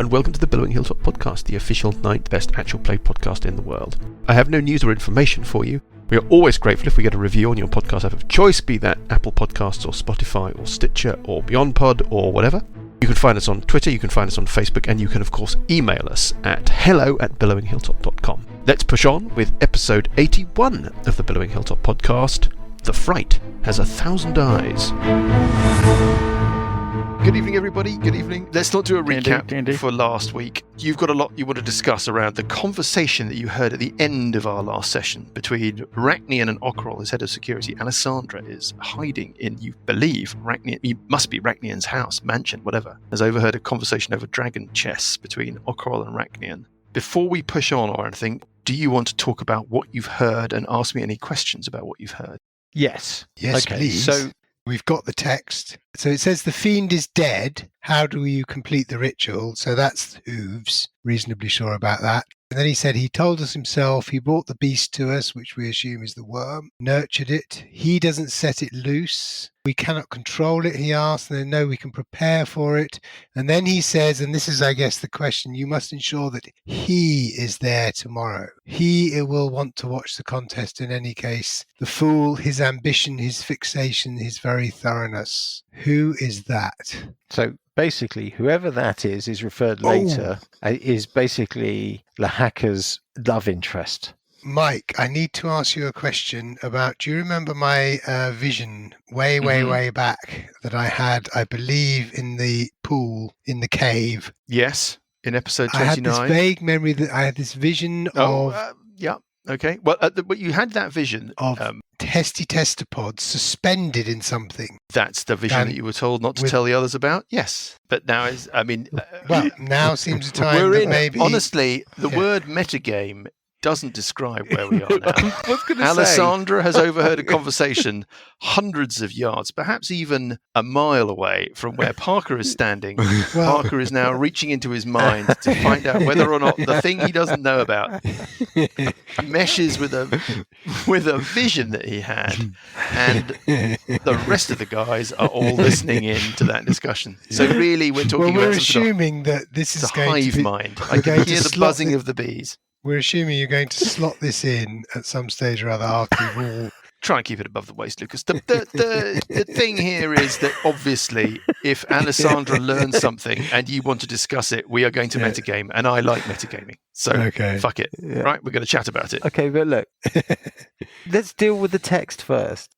and welcome to the Billowing Hilltop Podcast, the official 9th best actual play podcast in the world. I have no news or information for you. We are always grateful if we get a review on your podcast app of choice, be that Apple Podcasts or Spotify or Stitcher or BeyondPod or whatever. You can find us on Twitter, you can find us on Facebook, and you can of course email us at hello@billowinghilltop.com. Let's push on with episode 81 of the Billowing Hilltop Podcast. The Fright has 1,000 eyes. Good evening, everybody. Good evening. Let's not do a recap for last week. You've got a lot you want to discuss around the conversation that you heard at the end of our last session between Rachnian and Ockrol, his head of security. Alessandra is hiding in, you believe, must be Rachnian's house, mansion, whatever. Has overheard a conversation over dragon chess between Ockrol and Rachnian. Before we push on or anything, do you want to talk about what you've heard and ask me any questions about what you've heard? Yes. Yes, okay, please. So we've got the text. So it says the fiend is dead. How do you complete the ritual? So that's Hooves, reasonably sure about that. And then he said he told us himself, he brought the beast to us, which we assume is the worm, nurtured it. He doesn't set it loose. We cannot control it, he asked, and then no, we can prepare for it. And then he says, and this is, I guess, the question, you must ensure that he is there tomorrow. He will want to watch the contest in any case. The fool, his ambition, his fixation, his very thoroughness. Who is that? So basically, whoever that is referred later, is basically Lahaka's love interest. Mike, I need to ask you a question about, do you remember my vision way back that I had, I believe, in the pool, in the cave? Yes, in episode 29. I had this vague memory that I had this vision of... yeah, okay. Well, but you had that vision of testy testapods suspended in something. That's the vision that you were told not to tell the others about? Yes. But now is, I mean... well, now seems a time that maybe... Honestly, the word metagame doesn't describe where we are now. I was going to Alessandra has overheard a conversation hundreds of yards, perhaps even a mile away from where Parker is standing. Parker is now reaching into his mind to find out whether or not the thing he doesn't know about meshes with a vision that he had, and the rest of the guys are all listening in to that discussion. So really, we're talking we're about assuming that this is a going hive to be, mind. I can hear the buzzing of the bees. We're assuming you're going to slot this in at some stage or other after you've all... Try and keep it above the waist, Lucas. The thing here is that obviously if Alessandra learns something and you want to discuss it, we are going to metagame, and I like metagaming. So fuck it. Yeah. Right, we're going to chat about it. Okay, but look, let's deal with the text first.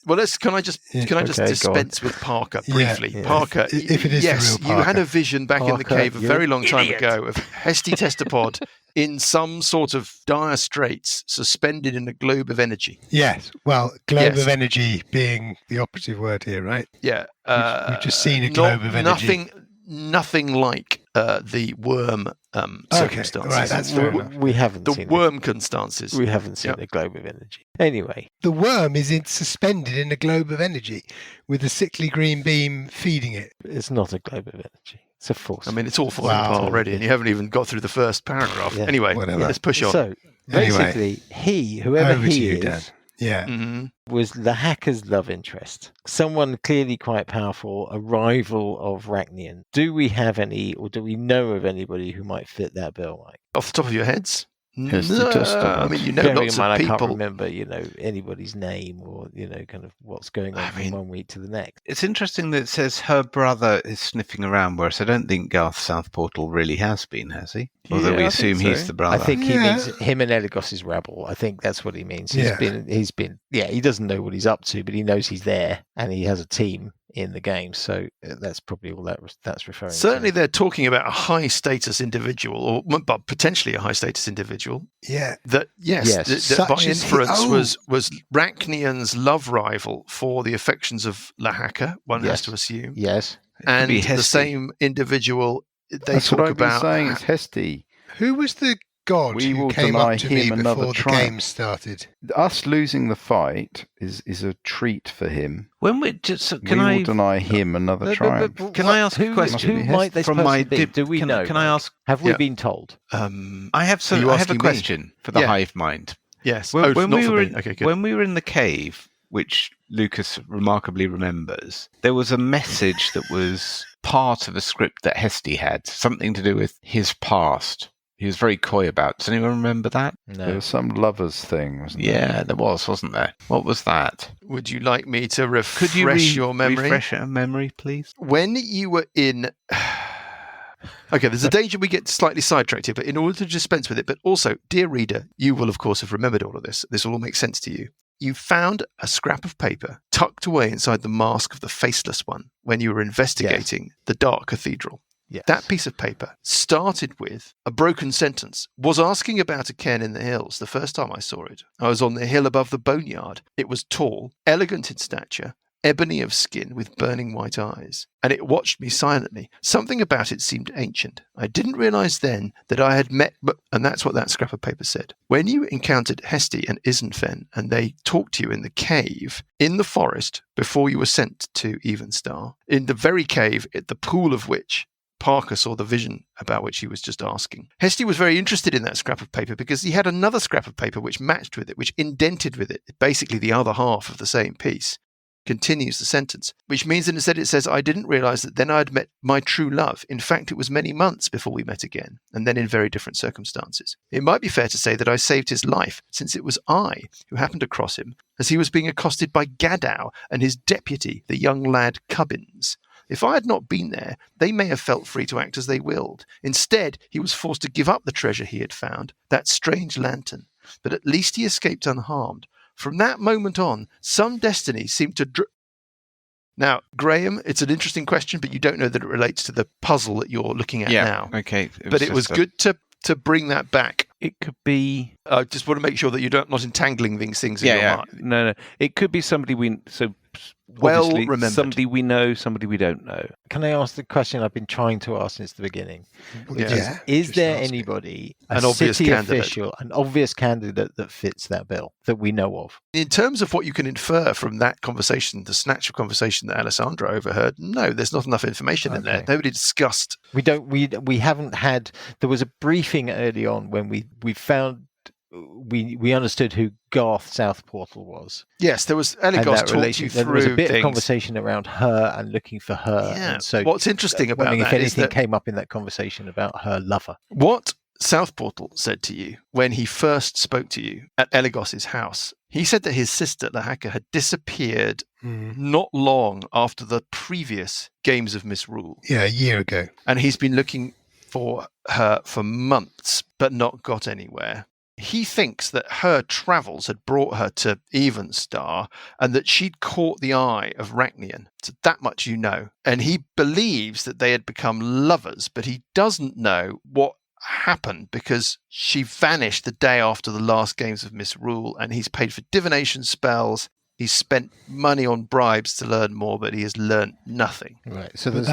Well, can I just dispense with Parker briefly? Yeah. Parker, if it is the real Parker. You had a vision back in the cave a very long time ago of Hesty Testapod in some sort of dire straits, suspended in a globe of energy. Yes, well, globe of energy being the operative word here, right? Yeah. We've just seen a globe of energy. Nothing like the worm circumstances. Right, that's fair enough. We haven't the seen worm constances. We haven't seen a globe of energy. Anyway. The worm is suspended in a globe of energy with a sickly green beam feeding it. It's not a globe of energy. It's a force. I mean, it's all falling apart already, and you haven't even got through the first paragraph. Yeah. Anyway, let's push on. So, basically, whoever he is... Dan. Yeah. Was Lahaka's love interest. Someone clearly quite powerful, a rival of Rachnian. Do we have any, or do we know of anybody who might fit that bill, Mike? Off the top of your heads? Yes, no. I mean, lots of people. I can't remember, anybody's name or, kind of what's going on from one week to the next. It's interesting that it says her brother is sniffing around, whereas I don't think Garth Southportal really has been, has he? Although we assume he's the brother. I think he means him and Eligos's rabble. I think that's what he means. He's been, he doesn't know what he's up to, but he knows he's there and he has a team in the game. So that's probably all that's referring to. Certainly they're talking about a high status individual, but potentially a high status individual. Yeah. That by inference was Rachnian's love rival for the affections of Lahaka, one has to assume. Yes. And the same individual That's what I've been saying, it's Hesty. Who was the god who came up to me before the game started? Us losing the fight is a treat for him. When we just will deny him another triumph. Can I ask a question? Who might this person be? Do we know? Can I ask? Have we been told? I have a question for the hive mind. Yes. When we were in the cave, which Lucas remarkably remembers, there was a message that was part of a script that Hesty had, something to do with his past. He was very coy about. Does anyone remember that? No. There was some lovers thing, wasn't there? Yeah, there was, wasn't there? What was that? Would you like me to refresh Could you your memory? refresh our memory, please? When you were in... Okay, there's a danger we get slightly sidetracked here, but in order to dispense with it, but also, dear reader, you will, of course, have remembered all of this. This will all make sense to you. You found a scrap of paper tucked away inside the mask of the Faceless One when you were investigating the Dark Cathedral. Yes. That piece of paper started with a broken sentence. Was asking about a cairn in the hills the first time I saw it. I was on the hill above the boneyard. It was tall, elegant in stature, ebony of skin with burning white eyes, and it watched me silently. Something about it seemed ancient. I didn't realize then that I had met, and that's what that scrap of paper said. When you encountered Hesty and Isenfen, and they talked to you in the cave, in the forest, before you were sent to Evenstar, in the very cave, at the pool of which Parker saw the vision about which he was just asking. Hesty was very interested in that scrap of paper because he had another scrap of paper which matched with it, which indented with it, basically the other half of the same piece. Continues the sentence, which means that instead it says, I didn't realize that then I'd met my true love. In fact, it was many months before we met again, and then in very different circumstances. It might be fair to say that I saved his life, since it was I who happened across him as he was being accosted by Gadow and his deputy, the young lad Cubbins. If I had not been there, they may have felt free to act as they willed. Instead, he was forced to give up the treasure he had found, that strange lantern. But at least he escaped unharmed. From that moment on, some destiny seemed to... Now, Graham, it's an interesting question, but you don't know that it relates to the puzzle that you're looking at now. Okay. But it was good to bring that back. It could be... I just want to make sure that you're not entangling these things in your mind. No. It could be somebody we... So well obviously remembered. Somebody we know, somebody we don't know. Can I ask the question I've been trying to ask since the beginning? Yeah. Is there anybody, an a obvious city candidate. official, an obvious candidate that fits that bill that we know of? In terms of what you can infer from that conversation, the snatch of conversation that Alessandra overheard, no, there's not enough information in there. Nobody discussed. We haven't had. There was a briefing early on when we found. We understood who Garth South Portal was. Yes, there was. Eligos talked you through there was a bit things. of conversation around her and looking for her. Yeah. And so what's interesting about wondering that if anything is that came up in that conversation about her lover. what South Portal said to you when he first spoke to you at Eligos's house, he said that his sister, the hacker, had disappeared not long after the previous Games of Misrule. Yeah, a year ago. And he's been looking for her for months, but not got anywhere. He thinks that her travels had brought her to Evenstar and that she'd caught the eye of Rachnian. So that much you know. And he believes that they had become lovers, but he doesn't know what happened because she vanished the day after the last Games of Misrule, and he's paid for divination spells. He's spent money on bribes to learn more, but he has learnt nothing. Right. So But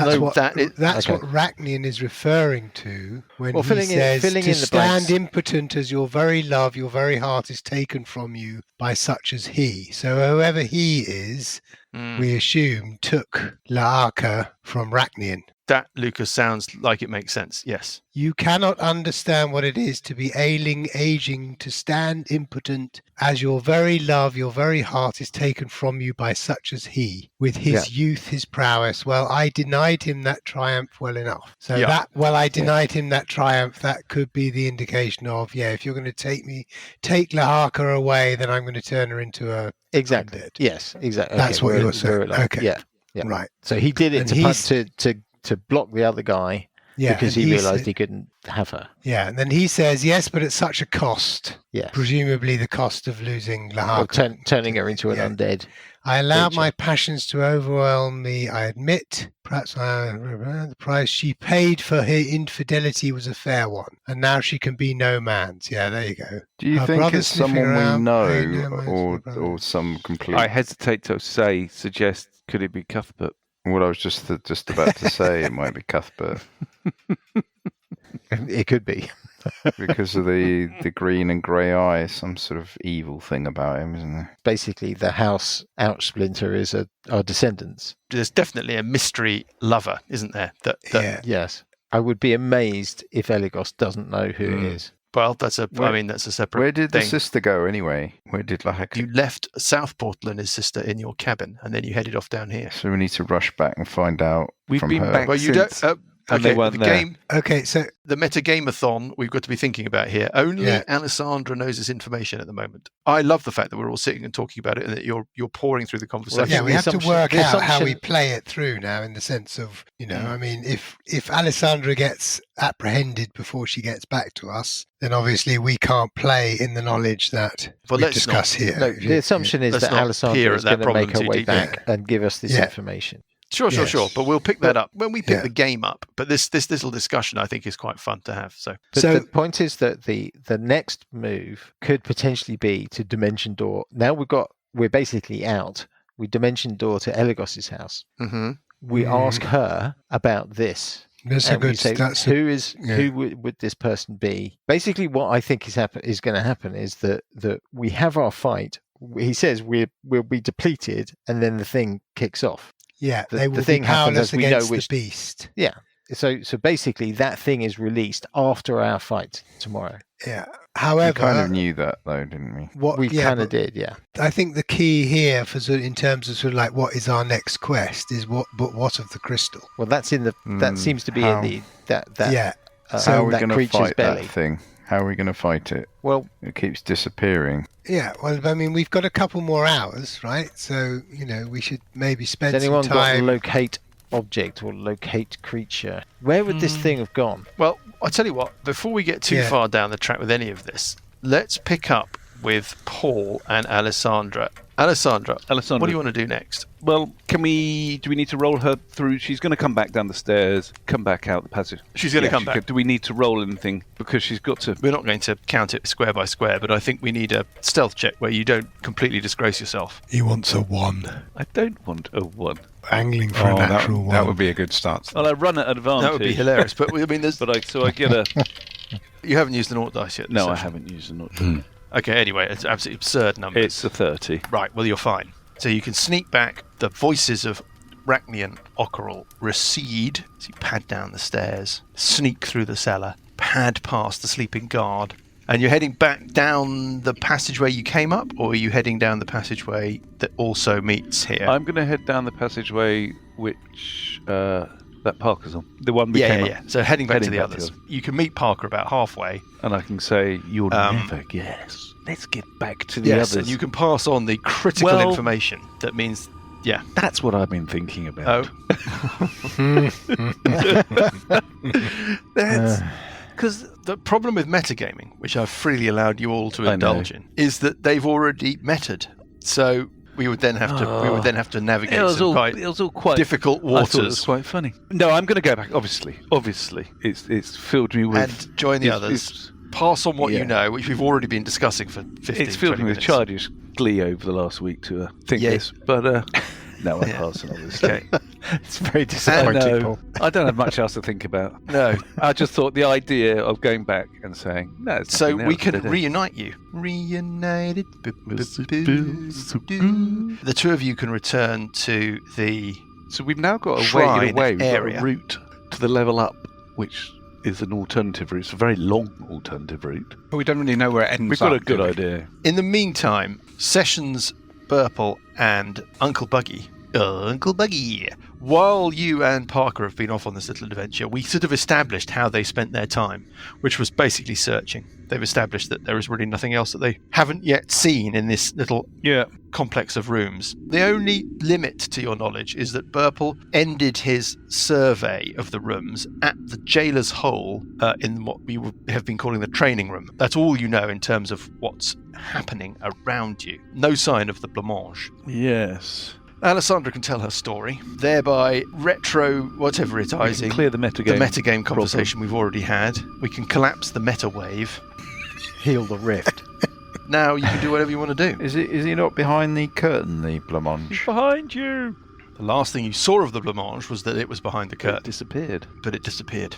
there's that's what Rachnian is referring to when he says filling to in the stand blanks. impotent as your very love, your very heart is taken from you by such as he. So whoever he is, we assume, took Laaka from Rachnian. That, Lucas, sounds like it makes sense. Yes. You cannot understand what it is to be ailing, aging, to stand impotent, as your very love, your very heart is taken from you by such as he, with his youth, his prowess. Well, I denied him that triumph well enough. So I denied him that triumph, that could be the indication of, if you're going to take Lahaka away, then I'm going to turn her into a... Exactly. undead. Yes, exactly. That's what you're saying. Okay. Yeah. Right. So he did it to block the other guy because he realised he couldn't have her. Yeah, and then he says, yes, but at such a cost. Yes. Presumably the cost of losing Lahaka. Or turning her into an undead. I allowed my passions to overwhelm me, I admit. Perhaps the price she paid for her infidelity was a fair one, and now she can be no man's. Yeah, there you go. Do you think it's someone we know or some complete... I hesitate to suggest, could it be Cuthbert? What I was just about to say, it might be Cuthbert. It could be. Because of the green and grey eyes, some sort of evil thing about him, isn't there? Basically, the house Outsplinter is our descendants. There's definitely a mystery lover, isn't there? Yes. I would be amazed if Eligos doesn't know who it is. Well, that's a separate Where did the thing. sister go anyway? Where did Lahaka? You left South Portal and his sister in your cabin, and then you headed off down here. So we need to rush back and find out We've from been her. back Well, you since, don't. and they weren't the there. game. Okay, so The metagame-a-thon we've got to be thinking about here. Only Alessandra knows this information at the moment. I love the fact that we're all sitting and talking about it and that you're pouring through the conversation. yeah, we have to work the out how we assumption- play it through now, in the sense of, I mean, if Alessandra gets apprehended before she gets back to us, then obviously we can't play in the knowledge that we discuss here. No, the assumption is let's that not Alessandra peer is at that going to make problem her too way deeply. back and give us this information. Sure. But we'll pick that up when we pick Yeah. the game up. But this little discussion, I think, is quite fun to have. So But So- the point is that the next move could potentially be to dimension door. Now we're basically out. We dimension door to Eligos's house. We ask her about this. That's a And we good. say, That's who would this person be? Basically, what I think is going to happen is that we have our fight. He says we'll be depleted, and then the thing kicks off. yeah. the They will thing be happens powerless as we know against which- the beast. Yeah. So basically, that thing is released after our fight tomorrow. Yeah. We However, kind of knew that, though, didn't we? what We yeah, kind of but did, yeah. I think the key here for in terms of sort of like what is our next quest is what of the crystal. Well, that's in the that seems to be how- in the that Yeah. So how are we that going to creature's fight belly. that thing? How are we going to fight it? Well, It keeps disappearing. Yeah, well, I mean, we've got a couple more hours, right? So, we should maybe spend has some anyone got time. locate object or locate creature? Where would this thing have gone? Well, I'll tell you what, before we get too far down the track with any of this, let's pick up with Paul and Alessandra. Alessandra, what do you want to do next? Well, do we need to roll her through? She's going to come back down the stairs, come back out the passage. She's going to come back. Do we need to roll anything? Because she's got to... We're not going to count it square by square, but I think we need a stealth check where you don't completely disgrace yourself. He wants a 1. I don't want a 1. Angling for a natural 1. That would be a good start. Well, I run at advantage. That would be hilarious. But I mean, there's... But I get a... You haven't used an Naught dice yet. No, I Session. haven't used a naught. Okay, anyway, it's absolutely absurd numbers. It's a 30. Right, well, you're fine. So you can sneak back. The voices of Rachni and Ockerel recede as you pad down the stairs, sneak through the cellar, pad past the sleeping guard. And you're heading back down the passageway you came up, or are you heading down the passageway that also meets here? I'm going to head down the passageway which that Parker's on. The one we came up. So heading back to the back to others. the You can meet Parker about halfway. And I can say, you'll never guess. Let's get back to the Yes, others. and you can pass on the critical Well- information. That means, yeah. That's what I've been thinking about. That's because the problem with metagaming, which I've freely allowed you all to I know. indulge in, is that they've already meted. So we would then have to navigate It was some all quite difficult I thought it was waters quite funny. No, I'm going to go back. Obviously, it's filled me with and join the others. Pass on what you know, which we've already been discussing for 15, It's filled 20 me with minutes. childish glee over the last week to think this, but no, I pass on obviously. Okay. It's very I disappointing, Paul. I don't have much else to think about. No. I just thought the idea of going back and saying, no, it's So nothing we else can to do. reunite you. Reunited. The two of you can return to the... So we've now got a way, Shrine in a way, we've got area. a route to the level up, which is an alternative route. It's a very long alternative route. But we don't really know where it ends We've got up, a good do we? idea. In the meantime, Sessions, Burple, and Uncle Buggy, while you and Parker have been off on this little adventure, we sort of established how they spent their time, which was basically searching. They've established that there is really nothing else that they haven't yet seen in this little complex of rooms. The only limit to your knowledge is that Burple ended his survey of the rooms at the jailer's hole in what we have been calling the training room. That's all you know in terms of what's happening around you. No sign of the blancmange. Yes. Alessandra can tell her story, thereby whateveritizing Clear the metagame. the metagame conversation we've already had. We can collapse the meta wave. Heal the rift. Now you can do whatever you want to do. Is he not behind the curtain, the blancmange? Behind you. The last thing you saw of the blancmange was that it was behind the It curtain, disappeared. but it disappeared.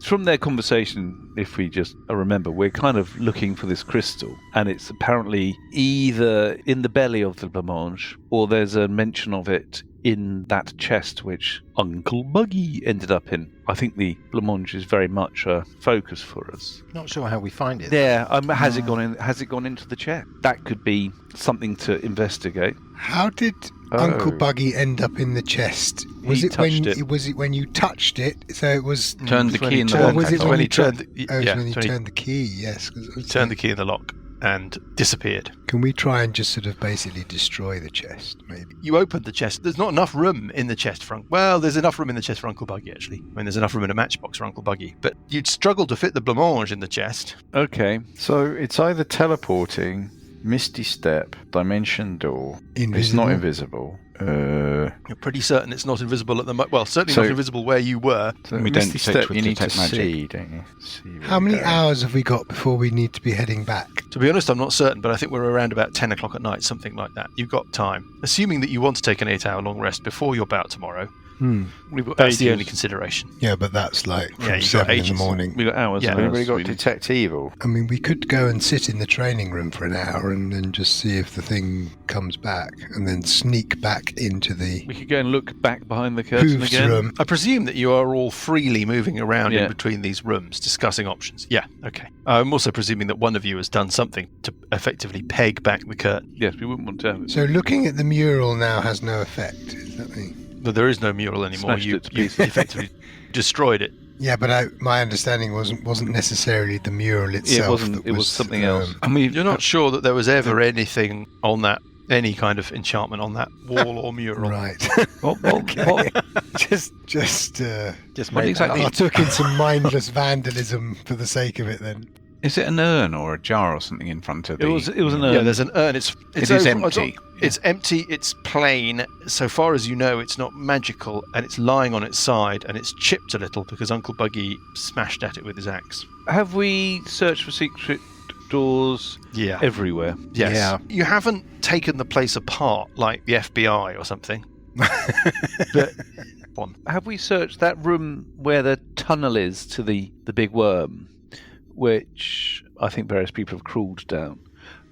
From their conversation, if we just remember, we're kind of looking for this crystal, and it's apparently either in the belly of the blancmange, or there's a mention of it in that chest which Uncle Buggy ended up in. I think the blancmange is very much a focus for us. Not sure how we find it. Yeah, has it gone in? Has it gone into the chest? That could be something to investigate. How did Uncle Buggy end up in the chest? Was He it when touched it. was it when you touched it? So it was Turned the key in the Or lock. was it I when thought. you turned? the, Oh, it was when you 20 turned the key. Yes. 'Cause it You was turned the key in the lock and disappeared. Can we try and just sort of basically destroy the chest? Maybe. You opened the chest. There's not enough room in the chest for Well, there's enough room in the chest for Uncle Buggy, actually. I mean, there's enough room in a matchbox for Uncle Buggy. But you'd struggle to fit the blancmange in the chest. Okay. So it's either teleporting, Misty Step, Dimension Door. It's not invisible. You're pretty certain it's not invisible at the moment. Well, certainly So- not invisible where you were. So We don't Misty detect Step with you need to detect magic. see, don't you? See where How many you're going. hours have we got before we need to be heading back? To be honest, I'm not certain, but I think we're around about 10 o'clock at night, something like that. You've got time. Assuming that you want to take an 8-hour long rest before your bout tomorrow, that's the Ages. only consideration. Yeah, but that's like Yeah, from you've got 7 in the ages. morning. We got hours. Yeah. and Anybody hours, got really. Detect Evil? I mean, we could go and sit in the training room for an hour and then just see if the thing comes back, and then sneak back into the We could go and look back behind the curtain Hooves again. room. I presume that you are all freely moving around Yeah. in between these rooms, discussing options. Yeah, okay. I'm also presuming that one of you has done something to effectively peg back the curtain. Yes, we wouldn't want to have it. So looking at the mural now has no effect. Is that the... But there is no mural anymore. Smashed You it to you pieces. effectively destroyed it. Yeah, but my understanding wasn't necessarily the mural itself. wasn't- that it was something else. I mean, You're not sure that there was ever anything on that, any kind of enchantment on that wall or mural. Right. What just Just What made exactly- I took in some mindless vandalism for the sake of it. Then is it an urn or a jar or something in front of It was an Yeah, urn. there's an urn. It's It is over- empty. It's empty. It's plain. So far as you know, it's not magical, and it's lying on its side, and it's chipped a little because Uncle Buggy smashed at it with his axe. Have we searched for secret doors Yeah. everywhere? Yes. Yeah. You haven't taken the place apart like the FBI or something. But Have we searched that room where the tunnel is to the big worm, which I think various people have crawled down?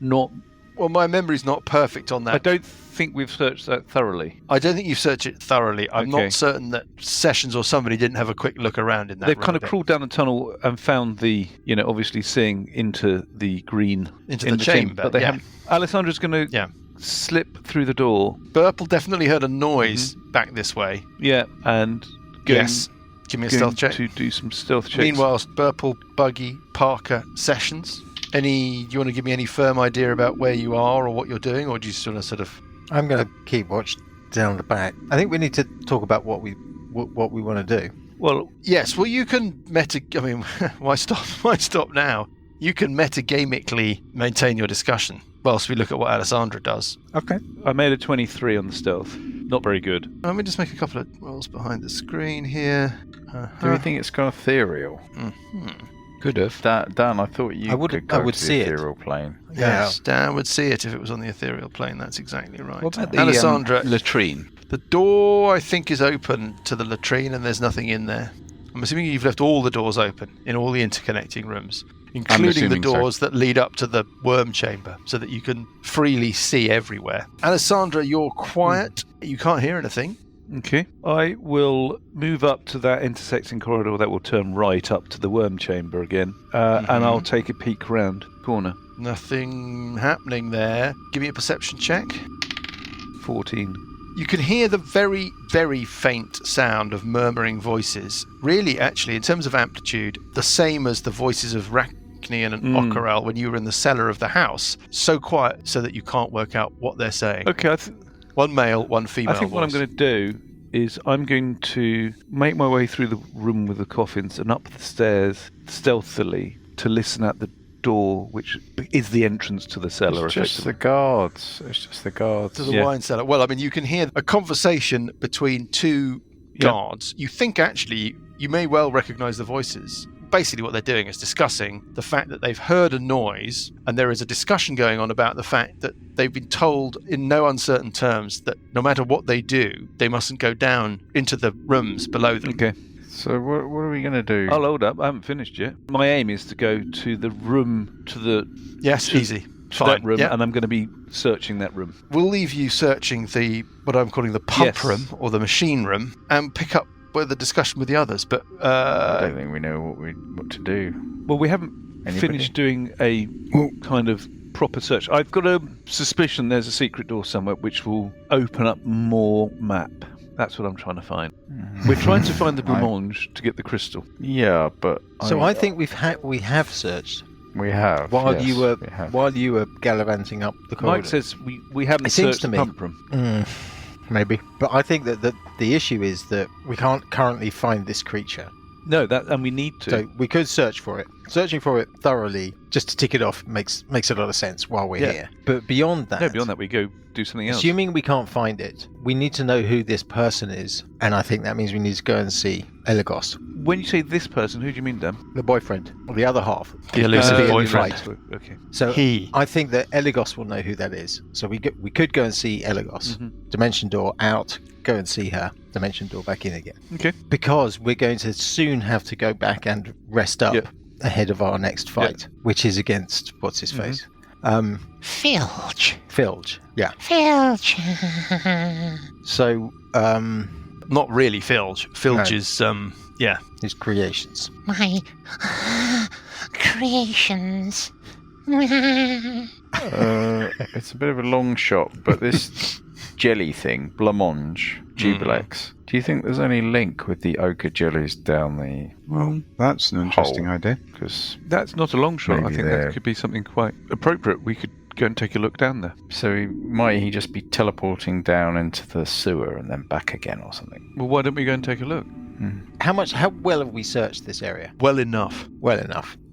Not. well, my memory's not perfect on that. I don't think we've searched that thoroughly. I don't think you've searched it thoroughly. I'm Okay. not certain that Sessions or somebody didn't have a quick look around in that They've room kind a of bit. crawled down the tunnel and found obviously seeing into the green Into in the thing, chamber, but they yeah. haven't. Alessandra's going to Yeah. slip through the door. Burple definitely heard a noise back this way. Yeah, and going, Yes. Give me a going stealth check. to do some stealth checks. Meanwhile, Burple, Buggy, Parker, Sessions. You want to give me any firm idea about where you are or what you're doing, or do you sort of? I'm going to keep watch down the back. I think we need to talk about what we want to do. well, Yes. Well, you can I mean, why stop? Why stop now? You can metagamically maintain your discussion whilst we look at what Alessandra does. Okay. I made a 23 on the stealth. Not very good. Let me just make a couple of rolls behind the screen here. Do we think it's gone ethereal? Could have. Dan, I thought you I would could go I would to the see it. ethereal plane. Yes, Dan would see it if it was on the ethereal plane. That's exactly right. What about the Alessandra, latrine? the door I think is open to the latrine, and there's nothing in there. I'm assuming you've left all the doors open in all the interconnecting rooms, including the assuming so. doors that lead up to the worm chamber, so that you can freely see everywhere. Alessandra, you're quiet. You can't hear anything. Okay. I will move up to that intersecting corridor that will turn right up to the worm chamber again, and I'll take a peek round corner. Nothing happening there. Give me a perception check. 14. You can hear the very, very faint sound of murmuring voices. Really, actually, in terms of amplitude, the same as the voices of Rachnian and Ockerel when you were in the cellar of the house. So quiet so that you can't work out what they're saying. Okay, One male, one female I think what I'm voice. going to do is I'm going to make my way through the room with the coffins and up the stairs stealthily to listen at the door, which is the entrance to the cellar. It's just the effectively. guards. It's just the guards. To the Yeah. wine cellar. Well, I mean, you can hear a conversation between two guards. You think, actually, you may well recognise the voices. Basically, what they're doing is discussing the fact that they've heard a noise, and there is a discussion going on about the fact that they've been told in no uncertain terms that no matter what they do, they mustn't go down into the rooms below them. Okay. So what are we going to do? I'll hold up. I haven't finished yet. My aim is to go to the room to the Yes, easy. to that room, and I'm going to be searching that room. We'll leave you searching what I'm calling the pump room or the machine room, and pick up with the discussion with the others. But I don't think we know what to do. Well, we haven't finished doing a kind of proper search. I've got a suspicion there's a secret door somewhere which will open up more map. That's what I'm trying to find. We're trying to find the blancmange to get the crystal. Yeah, but I think we have searched. We have. While you were gallivanting up the corridor. Mike says we haven't searched the pump room. Maybe. But I think that the issue is that we can't currently find this creature. No, and we need to. So we could search for it. Searching for it thoroughly, just to tick it off, makes a lot of sense while we're here. But beyond that, we go do something else. Assuming we can't find it, we need to know who this person is, and I think that means we need to go and see Elagos. When you say this person, who do you mean, Dan? The boyfriend, or the other half. The elusive boyfriend. Right. Okay. So I think that Elagos will know who that is. So we could go and see Elagos. Dimension door out, go and see her. Dimension door back in again. Okay. Because we're going to soon have to go back and rest up ahead of our next fight, which is against what's his face? Filge. Yeah. Filge. So, not really Filge. Filge is his creations. My creations. It's a bit of a long shot, but this jelly thing, blancmange, Jubilex. Do you think there's any link with the ochre jellies down the? Well, that's an interesting idea. Because that's not a long shot. I think that could be something quite appropriate. We could go and take a look down there. So might he just be teleporting down into the sewer and then back again or something? Well, why don't we go and take a look? How well have we searched this area? Well enough.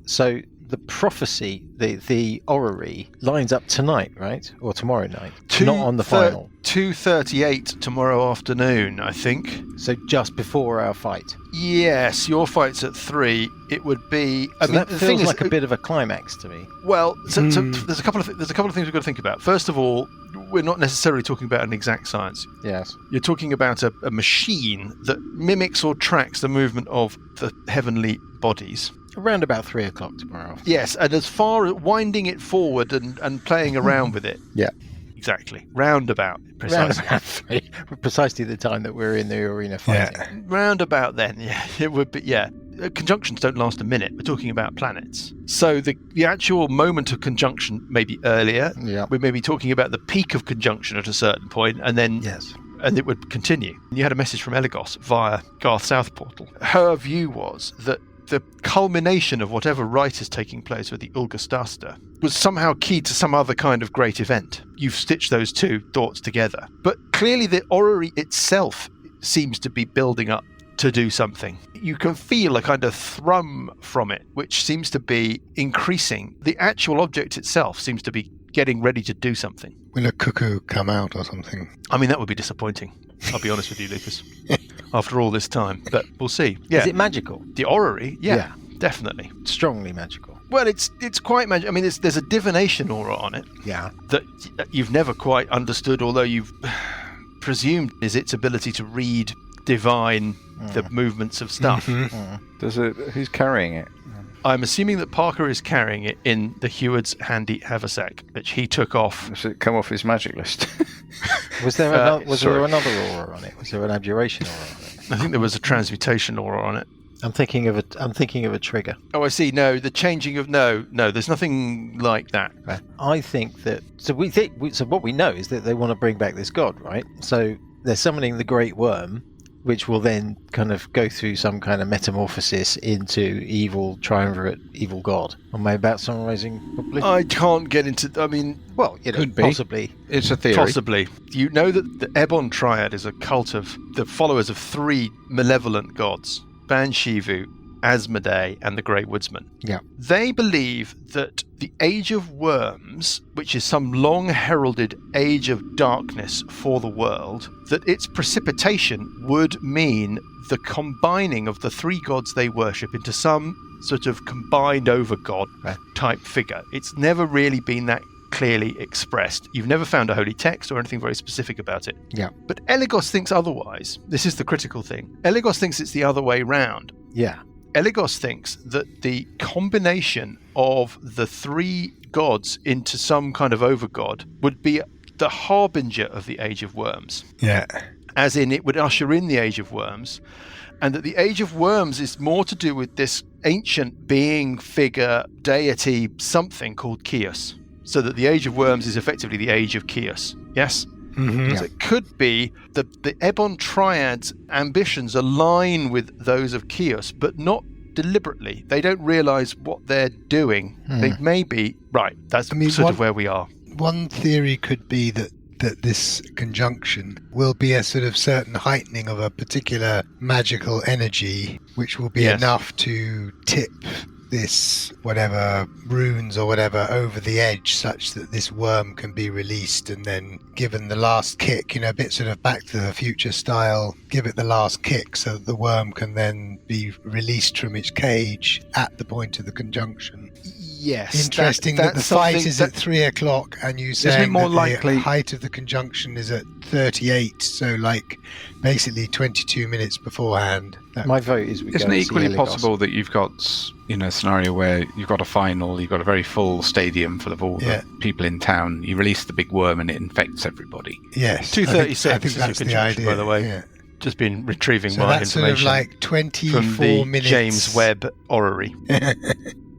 So the prophecy, the orrery, lines up tonight, right? Or tomorrow night? Not on the final. 2:38 tomorrow afternoon, I think. So just before our fight? Yes, your fight's at 3. It would be... that feels like a bit of a climax to me. Well, so there's a couple of things we've got to think about. First of all, we're not necessarily talking about an exact science. Yes. You're talking about a machine that mimics or tracks the movement of the heavenly bodies. Around about 3 o'clock tomorrow. Yes, and as far as winding it forward and playing around with it. Yeah. Exactly. Roundabout. Precisely. Roundabout 3. Precisely the time that we're in the arena fighting. Yeah. Roundabout then, yeah. It would be, yeah. Conjunctions don't last a minute. We're talking about planets. So the actual moment of conjunction may be earlier. Yeah. We may be talking about the peak of conjunction at a certain point, and then... Yes. And it would continue. You had a message from Elagos via Garth South Portal. Her view was that the culmination of whatever rite is taking place with the Ulgastasta was somehow key to some other kind of great event. You've stitched those two thoughts together. But clearly the orrery itself seems to be building up to do something. You can feel a kind of thrum from it, which seems to be increasing. The actual object itself seems to be getting ready to do something. Will a cuckoo come out or something? I mean, that would be disappointing. I'll be honest with you, Lucas. After all this time, but we'll see. Yeah. Is it magical? The orrery? Yeah, definitely. Strongly magical. Well, it's quite magical. I mean, there's a divination aura on it. Yeah. That you've never quite understood, although you've presumed is its ability to read, divine the movements of stuff. Who's carrying it? I'm assuming that Parker is carrying it in the Heward's handy haversack, which he took off. Does it come off his magic list? Was there another aura on it? Was there an abjuration aura on it? I think there was a transmutation aura on it. I'm thinking of a trigger. Oh, I see. No, the changing of no. There's nothing like that. Right. I think that. So what we know is that they want to bring back this god, right? So they're summoning the Great Worm, which will then kind of go through some kind of metamorphosis into evil triumvirate, evil god. Or maybe about summarizing properly. I can't get into. I mean, well, could be. Possibly. It's a theory. Possibly. You know that the Ebon Triad is a cult of the followers of 3 malevolent gods: Banshivu, Asmodee, and the Grey Woodsman. Yeah. They believe that the Age of Worms, which is some long heralded age of darkness for the world, that its precipitation would mean the combining of the 3 gods they worship into some sort of combined over god type figure. It's never really been that clearly expressed. You've never found a holy text or anything very specific about it. Yeah. But Elagos thinks otherwise. This is the critical thing. Elagos thinks it's the other way round. Yeah. Eligos thinks that the combination of the 3 gods into some kind of overgod would be the harbinger of the Age of Worms. Yeah. As in, it would usher in the Age of Worms, and that the Age of Worms is more to do with this ancient being, figure, deity, something called Chaos. So that the Age of Worms is effectively the Age of Chaos. Yes? Mm-hmm. So it could be the Ebon Triad's ambitions align with those of Chaos, but not deliberately. They don't realise what they're doing. They may be... Right, that's sort of where we are. One theory could be that this conjunction will be a sort of certain heightening of a particular magical energy, which will be enough to tip this whatever runes or whatever over the edge, such that this worm can be released and then given the last kick, a bit sort of Back to the Future style, give it the last kick so that the worm can then be released from its cage at the point of the conjunction. Yes. Interesting that the fight is at 3 o'clock and you say the height of the conjunction is at 38, so basically 22 minutes beforehand. My vote is we Isn't it equally possible that you've got a scenario where you've got a final, you've got a very full stadium full of all the people in town, you release the big worm and it infects everybody? Yes. 236 I think that's the idea, by the way. Yeah. Just been retrieving so my that's information sort of 24 from the minutes. James Webb orrery.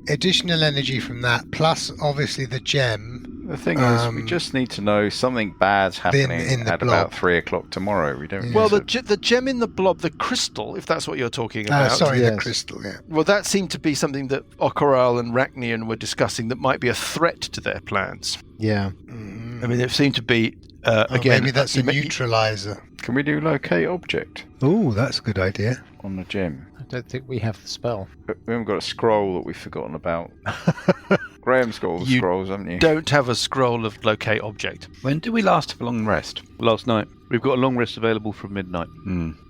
Additional energy from that, plus obviously the gem. The thing is, we just need to know something bad's happening at about 3 o'clock tomorrow. We don't. Well, the gem in the blob, the crystal, if that's what you're talking about. The crystal. Yeah. Well, that seemed to be something that Okoral and Rachnian were discussing that might be a threat to their plans. Yeah. I mean, it seemed to be again. Maybe that's a neutralizer. Can we do locate object? Oh, that's a good idea. On the gem. I don't think we have the spell. We haven't got a scroll that we've forgotten about. Graham's got all the scrolls, haven't you? Don't have a scroll of locate object. When did we last have a long rest? Last night. We've got a long rest available from midnight.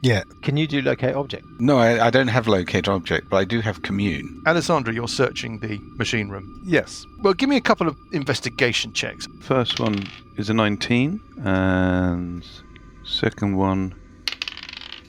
Yeah. Can you do locate object? No, I don't have locate object, but I do have commune. Alessandra, you're searching the machine room. Yes. Well, give me a couple of investigation checks. First one is a 19, and second one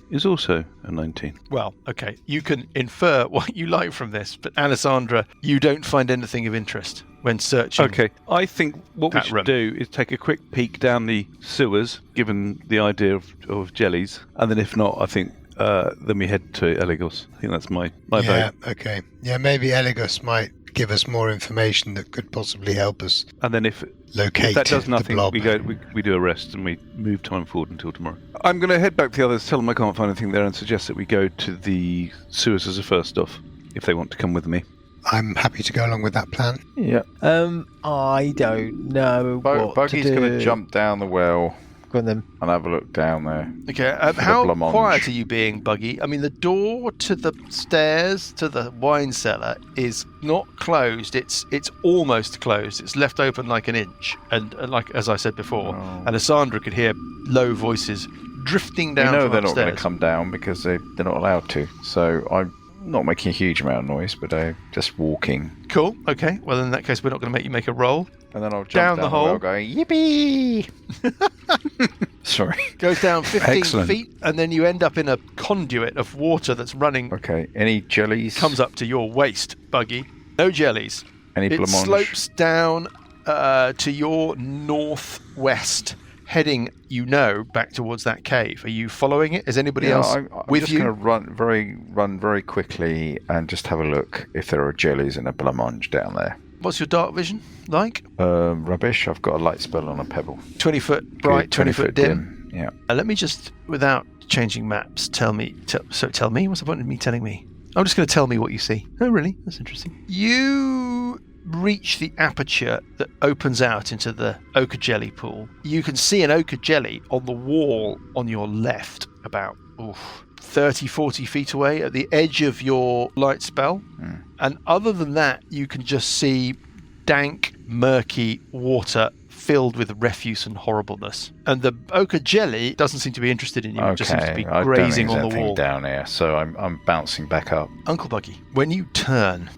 is also a 19. Well, okay. You can infer what you like from this, but Alessandra, you don't find anything of interest when searching. Okay. I think what we should do is take a quick peek down the sewers, given the idea of jellies, and then if not, I think then we head to Eligos. I think that's my vote. Yeah, okay. Yeah, maybe Eligos might give us more information that could possibly help us. And then if that does nothing, we do a rest and we move time forward until tomorrow. I'm going to head back to the others, tell them I can't find anything there, and suggest that we go to the sewers as a first off, if they want to come with me. I'm happy to go along with that plan. Yeah. I don't know what Buggy's going to jump down the well. Go on then. And have a look down there. Okay, how quiet are you being, Buggy? I mean, the door to the stairs to the wine cellar is not closed. It's almost closed. It's left open like an inch. And like as I said before, Alessandra could hear low voices drifting down. They're not going to come down because they're not allowed to. So I'm not making a huge amount of noise, but I'm just walking. Cool. Okay. Well, in that case, we're not going to make you make a roll. And then I'll jump down the hole, going yippee. Sorry. Goes down 15 Excellent. feet, and then you end up in a conduit of water that's running. Okay. Any jellies? Comes up to your waist, Buggy. No jellies. Any blancmange? It slopes down to your northwest, heading, back towards that cave. Are you following it? Is anybody else with you? I'm just going to run very quickly and just have a look if there are jellies and a blancmange down there. What's your dark vision like? Rubbish. I've got a light spell on a pebble. 20 foot bright, 20 foot dim. Yeah. Let me just, without changing maps, tell me. Tell me. What's the point of me telling me? I'm just going to tell me what you see. Oh, really? That's interesting. You reach the aperture that opens out into the ochre jelly pool. You can see an ochre jelly on the wall on your left, about 30, 40 feet away at the edge of your light spell. And other than that, you can just see dank, murky water filled with refuse and horribleness. And the ochre jelly doesn't seem to be interested in you. It just seems to be grazing on the wall. Down here, so I'm bouncing back up. Uncle Buggy, when you turn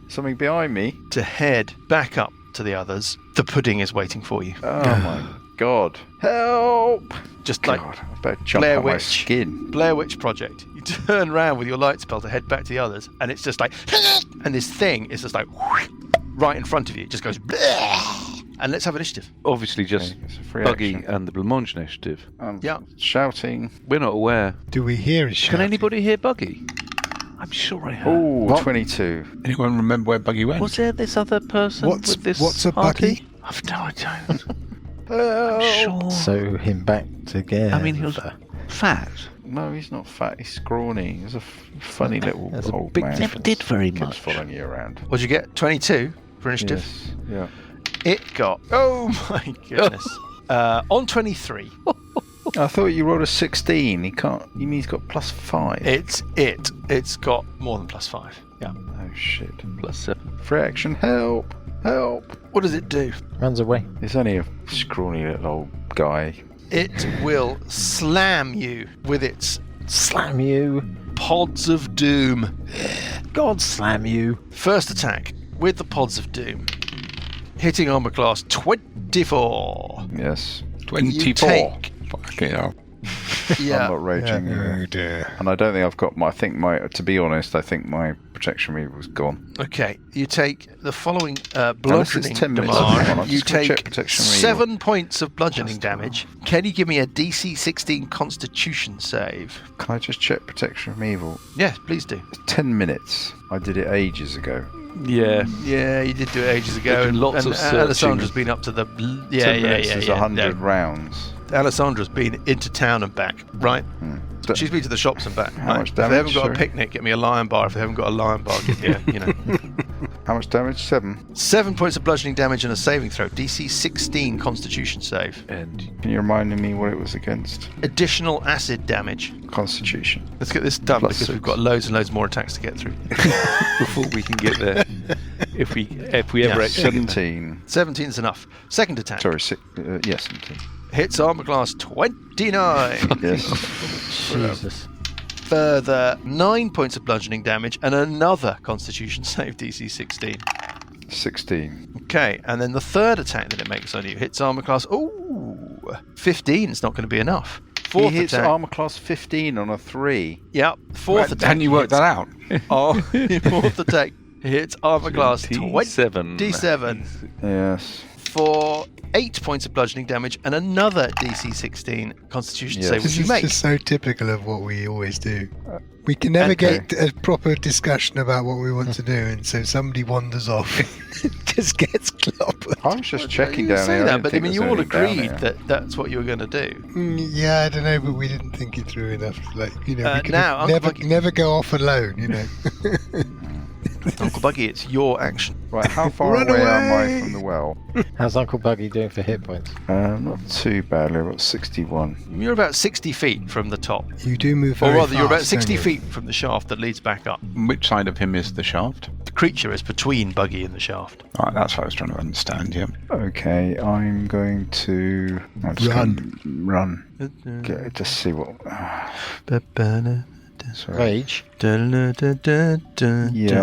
something behind me to head back up to the others, the pudding is waiting for you. Oh my God. Help! Just God, like I better jump Blair out my Witch. skin. Blair Witch Project. You turn around with your light spell to head back to the others, and it's just like, and this thing is just like right in front of you. It just goes, and let's have initiative. Obviously, just Okay, it's a free Buggy action. and the blancmange initiative. Yeah. Shouting. We're not aware. Do we hear his Can shouting? anybody hear Buggy? I'm sure I heard. Oh, What? 22. Anyone remember where Buggy went? Was there this other person with this What's a party? buggy? I've no idea. I'm sure. Sew him back together. I mean, he was fat. No, he's not fat. He's scrawny. He's a funny little There's a old big man. Never did very Keeps much. following you around. What'd you get? 22 for initiative. Yes. Yeah. It got, oh my goodness, on 23. I thought you rolled a 16. He can't. You mean he's got +5? It's got more than +5. Yeah. Oh shit. +7. Free action. Help! Help! What does it do? runs away. He's only a scrawny little old guy. It will slam you with its Slam you. pods of doom. God slam you. First attack with the pods of doom, hitting armor class 24. Yes. 24. take- Fucking hell. I'm Yeah. not raging. Oh dear. And I don't think I've got my. To be honest, I think my protection reaver was gone. Okay. You take the following Unless bludgeoning it's 10 minutes. damage. Hold on, I'm You just gonna check take protection reaver. 7 points of bludgeoning damage. Can you give me a DC 16 Constitution save? Can I just check protection from evil? Yes, please do. It's 10 minutes. I did it ages ago. Yeah. Yeah, you did do it ages ago. There's been lots and of searching. Alessandra's been up to the 10 minutes is 100 rounds. Alessandra's been into town and back, right? But She's been to the shops and back. How right? much If they damage, haven't got sorry? a picnic, get me a lion bar. If they haven't got a lion bar, get me a, how much damage? 7. 7 points of bludgeoning damage and a saving throw. DC 16 Constitution save. And Can you remind me what it was against? Additional acid damage. Constitution. Let's get this done Plus because 6. we've got loads and loads more attacks to get through. before we can get there, if we ever Yeah. actually 17. 17 is enough. Second attack. Sorry, 17. Hits armor class 29. Yes. Jesus. Further 9 points of bludgeoning damage and another Constitution save, DC 16. 16. Okay, and then the third attack that it makes on you hits armor class. Ooh, 15. It's not going to be enough. Fourth He hits attack. armor class 15 on a 3. Yep. Fourth attack. Hadn't you worked that out? Oh, fourth attack hits armor class 27. 27 Yes. for 8 points of bludgeoning damage and another DC 16 Constitution Yes. save, which This you is make. just so typical of what we always do. We can never Okay. get a proper discussion about what we want to do, and so somebody wanders off and just gets clobbered. I was just checking You down say here. that, didn't but I think mean, there you was all anything down agreed here. that that's what you were going to do. Yeah, I don't know, but we didn't think it through enough. Like, we could now, Uncle never, Buggy- never go off alone, Uncle Buggy, it's your action. Right, how far Run away am away! I from the well? How's Uncle Buggy doing for hit points? Not too badly. I've got 61. You're about 60 feet from the top. You do move Or very rather, you're about fast, 60 don't you? feet from the shaft that leads back up. Which side of him is the shaft? The creature is between Buggy and the shaft. Right, that's what I was trying to understand, yeah. Okay, I'm going to run. Just see what. Sorry. Rage. Yeah,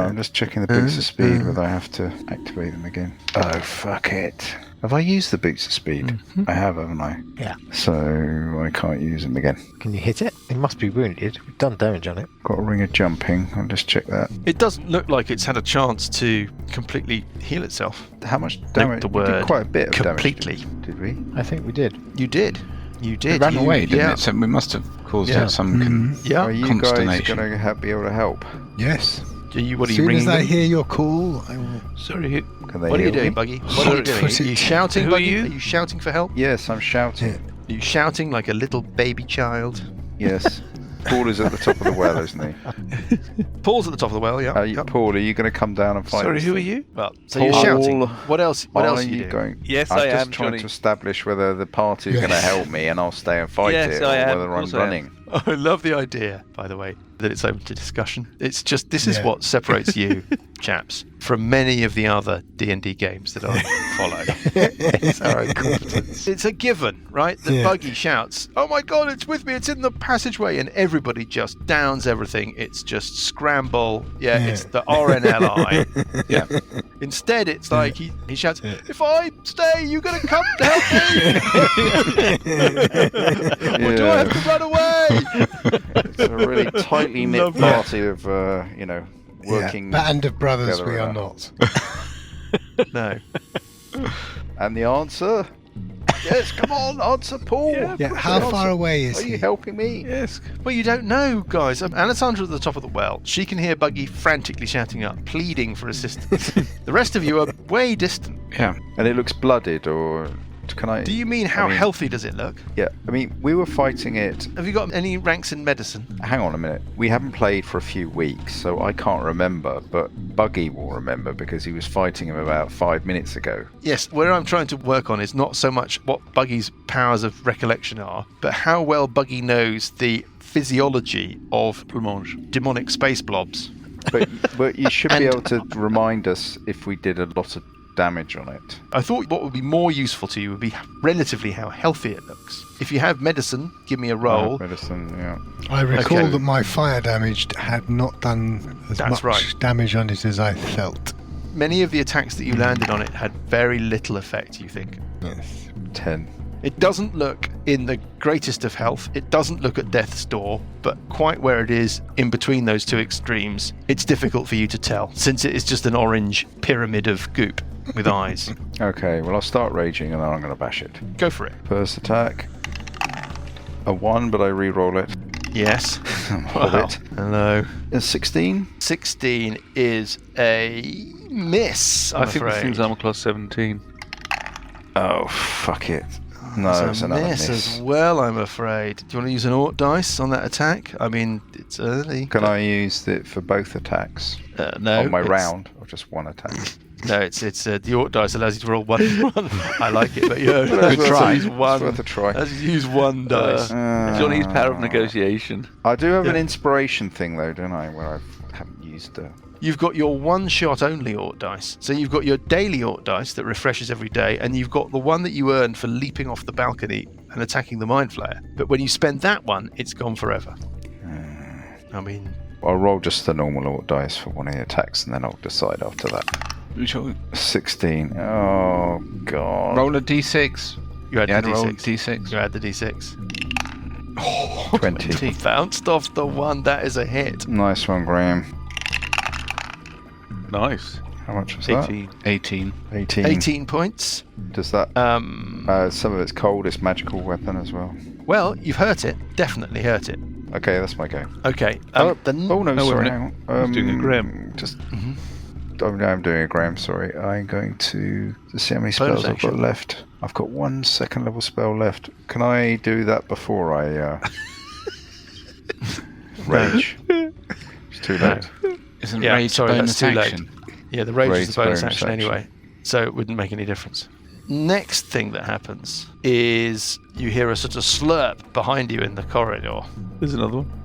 I'm just checking the boots of speed whether I have to activate them again. Oh, fuck it. Have I used the boots of speed? I have, haven't I? Yeah. So I can't use them again. Can you hit it? It must be wounded. We've done damage on it. Got a ring of jumping. I'll just check that. It doesn't look like it's had a chance to completely heal itself. How much Note damage? the We did word quite a bit of completely. damage. Did we? I think we did. You did. You did. It ran You- away, didn't yeah. it? So we must have caused Yeah. it some... Yeah. Are you guys Consternation. going to be able to help? Yes. What are you As soon ringing as I them? hear your call, I will. sorry, Can they What are you heal doing, me? Buggy? What are you doing? Put Are you it- shouting, Who are Buggy? you? Are you shouting for help? Yes, I'm shouting. Yeah. Are you shouting like a little baby child? Yes. Paul is at the top of the well, isn't he? Paul's at the top of the well, yeah. Yep. Paul, are you going to come down and fight? sorry, this who are thing? you? Well, so Paul. you're shouting. What else? What else Are are you you doing? going? Yes, I'm I just am, trying Johnny. to establish whether the party is Yes. going to help me and I'll stay and fight Yes, it, or I am. whether Of I'm course I am. running. I love the idea, by the way. that it's open to discussion. It's just, this is what separates you, chaps, from many of the other D&D games that I follow. It's our incompetence. It's a given, right? That Buggy shouts, "Oh my god, it's with me, it's in the passageway," and everybody just downs everything. It's just scramble. It's the RNLI. Instead, it's like he shouts, "If I stay, you're going to come to help me? Or do I have to run away?" It's a really tightly knit party of, working. Band of brothers we are together. not. No. And the answer? Yes, come on, answer, Paul. How far away is Are he? you helping me? Yes. Well, you don't know, guys. Alessandra's at the top of the well. She can hear Buggy frantically shouting up, pleading for assistance. The rest of you are way distant. Yeah. And it looks blooded, or can I... Do you mean how healthy does it look? Yeah, I mean, we were fighting it... Have you got any ranks in medicine? Hang on a minute. We haven't played for a few weeks, so I can't remember, but Buggy will remember because he was fighting him about 5 minutes ago. Yes, where I'm trying to work on is not so much what Buggy's powers of recollection are, but how well Buggy knows the physiology of Blancmange. demonic space blobs. But you should be able to remind us if we did a lot of damage on it. I thought what would be more useful to you would be relatively how healthy it looks. If you have medicine, give me a roll. Medicine, yeah. I recall Okay. that my fire damage had not done as That's much right. damage on it as I felt. Many of the attacks that you landed on it had very little effect, you think. Yes. 10. It doesn't look in the greatest of health. It doesn't look at death's door, but quite where it is in between those two extremes, it's difficult for you to tell, since it is just an orange pyramid of goop with eyes. Okay, well, I'll start raging and then I'm going to bash it. Go for it. First attack. A 1, but I re-roll it. Yes. Hold it. Hello. A 16? 16 is a miss, I'm I think this afraid. thing's armor class 17. Oh, fuck it. No, It's it's a another miss miss. as well, I'm afraid. Do you want to use an Ort dice on that attack? I mean, it's early. Can I use it for both attacks? No. on my it's- round, or just one attack? No, it's the Ort dice allows you to roll one. I like it, but Good try. Use one. It's worth a try. Allows you to use one dice. Johnny's power of negotiation. I do have an inspiration thing, though, don't I? Where I haven't used it. You've got your one-shot only Ort dice. So you've got your daily Ort dice that refreshes every day, and you've got the one that you earn for leaping off the balcony and attacking the Mind Flayer. But when you spend that one, it's gone forever. I mean... I'll roll just the normal Ort dice for one of the attacks, and then I'll decide after that. 16. Oh, God. Roll a d6. You add the roll a D6. d6. You add the D6. Oh, 20. Bounced off the one. That is a hit. Nice one, Graham. Nice. How much was 18. 18. that? 18. 18 points. Does that... some of it's cold, it's magical weapon as well. Well, you've hurt it. Definitely hurt it. Okay, that's my go. Okay. Oh, the no, wait a sorry. minute. Hang on. He's doing a Graham. Just... I'm doing a Graham, sorry. I'm going to see how many spells I've got action. left. I've got one second level spell left. Can I do that before I rage? It's too late. Isn't Yeah, rage sorry, bonus that's too late. action? Yeah, the rage is Rage's the bonus bonus action action. anyway, so it wouldn't make any difference. Next thing that happens is you hear a sort of slurp behind you in the corridor. There's another one.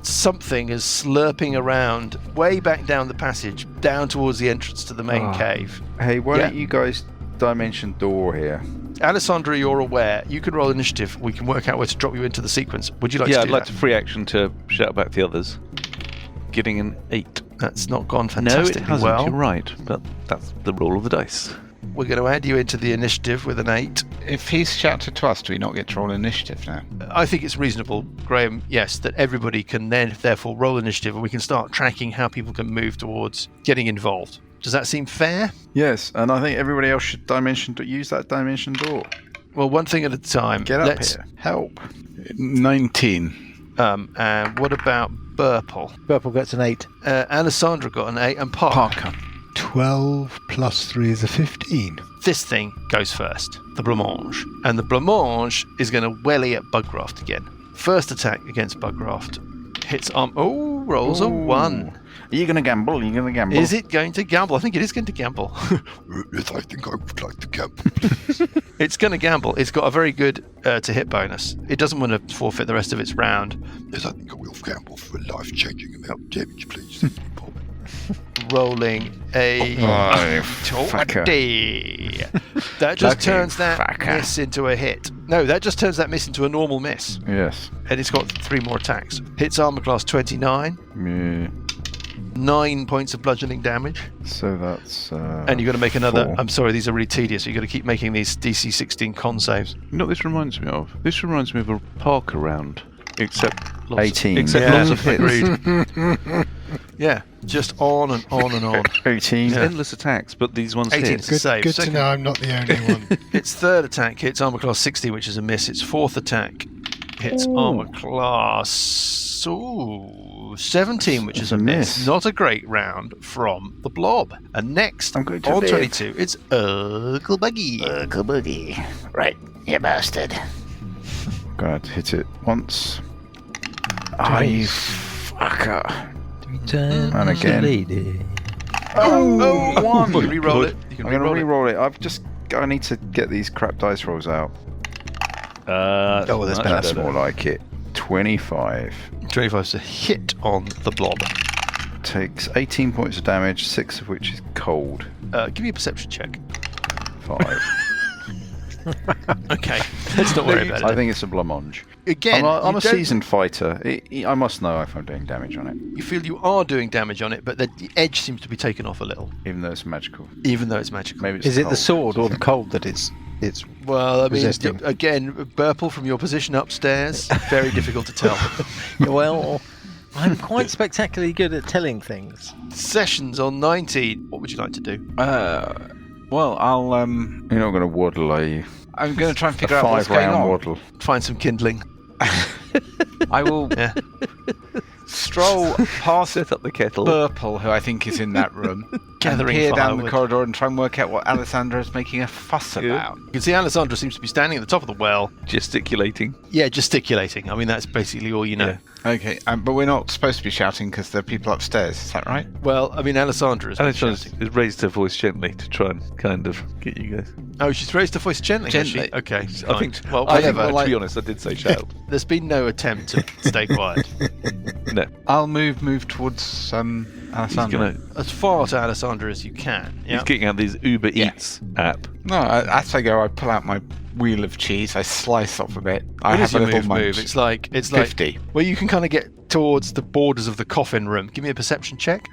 Something is slurping around way back down the passage, down towards the entrance to the main cave. Hey, why Yeah. don't you guys dimension door here? Alessandra, you're aware. You can roll initiative. We can work out where to drop you into the sequence. Would you like to Yeah, do I'd like that? to free action to shout back the others. Getting an 8. That's not gone No, it fantastically hasn't. well. You're right, but that's the roll of the dice. We're going to add you into the initiative with an 8. If he's shouted to us, do we not get to roll initiative now? I think it's reasonable, Graham, yes, that everybody can then therefore roll initiative and we can start tracking how people can move towards getting involved. Does that seem fair? Yes, and I think everybody else should use that dimension door. Well, one thing at a time. Get up Let's, here. Help. 19. And what about Burple? Purple gets an 8. Alessandra got an 8 and Parker. 12 plus 3 is a 15. This thing goes first, the blancmange. And the blancmange is going to welly at Bugraft again. First attack against Bugraft hits rolls a 1. Are you going to gamble? Are you going to gamble? Is it going to gamble? I think it is going to gamble. Yes, I think I would like to gamble, please. It's going to gamble. It's got a very good to hit bonus. It doesn't want to forfeit the rest of its round. Yes, I think I will gamble for a life-changing amount of damage, please. Bob. Rolling a 20. That just turns that miss into a hit. No, that just turns that miss into a normal miss. Yes. And it's got 3 more attacks. Hits armor class 29. Yeah. 9 points of bludgeoning damage. So that's... and you've got to make another... 4. I'm sorry, these are really tedious. You've got to keep making these DC 16 con saves. You know what this reminds me of? This reminds me of a Parker round. Except 18. Except lots of hits. Yeah, just on and on and on. 18. Endless attacks, but these ones 18 hit. is a save. Good to know I'm not the only one. Its third attack hits armor class 60, which is a miss. Its fourth attack hits armor class 17, which is a miss. Not a great round from the blob. And next, on 22, it's Uncle Buggy. Uncle Boogie. Right, you bastard. Gonna hit it once. Oh, you fucker. And again. Oh, one. You can re-roll it. I'm going to re-roll it. I need to get these crap dice rolls out. That's more like it. 25. 25 is a hit on the blob. Takes 18 points of damage, 6 of which is cold. Give me a perception check. 5. Okay, let's not worry about it. I think it's a blancmange. Again, I'm a seasoned fighter. I must know if I'm doing damage on it. You feel you are doing damage on it, but the edge seems to be taken off a little. Even though it's magical. Maybe it's the sword or the cold that it's well, I mean, resisting? again, Burple, from your position upstairs, very difficult to tell. Well, I'm quite spectacularly good at telling things. Sessions on 19. What would you like to do? Well, I'll You're not going to waddle, are you? I'm going to try and A figure out what's going 5-round on. waddle. Find some kindling. I will stroll past Set up the kettle. Burple, who I think is in that room, Gathering and peer down firewood. the corridor and try and work out what Alessandra is making a fuss about. You can see Alessandra seems to be standing at the top of the well. Gesticulating. Yeah, gesticulating. I mean, that's basically all you know. Yeah. Okay, but we're not supposed to be shouting because there are people upstairs. Is that right? Well, I mean, Alessandra is Alexandra's shouting. has raised her voice gently to try and kind of get you guys. Oh, she's raised her voice gently. has she? Gently. Okay. I fine. think. Well, I think. whatever. To be honest, I did say shout. There's been no attempt to stay quiet. No. I'll move towards He's Alessandra. As far to Alessandra as you can. Yeah. He's getting out this Uber Eats app. No, as I go, I pull out my wheel of cheese. I slice off a bit. I What is have a your little move? munch. It's like 50. Well, you can kind of get towards the borders of the coffin room. Give me a perception check.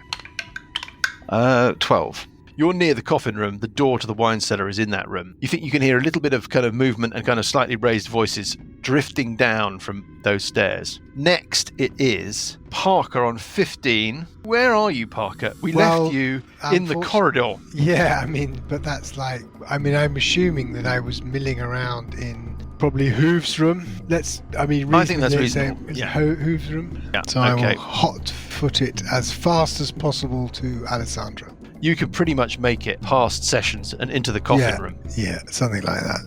12. You're near the coffin room. The door to the wine cellar is in that room. You think you can hear a little bit of kind of movement and kind of slightly raised voices drifting down from those stairs. Next, it is Parker on 15. Where are you, Parker? We left you in the corridor. Yeah, I mean, but that's like, I mean, I'm assuming that I was milling around in probably Hooves' room. I think that's reasonable. Yeah. Yeah. Hooves' room. Yeah, So I okay. will hot foot it as fast as possible to Alessandra. You can pretty much make it past Sessions and into the coffin room. Yeah, something like that.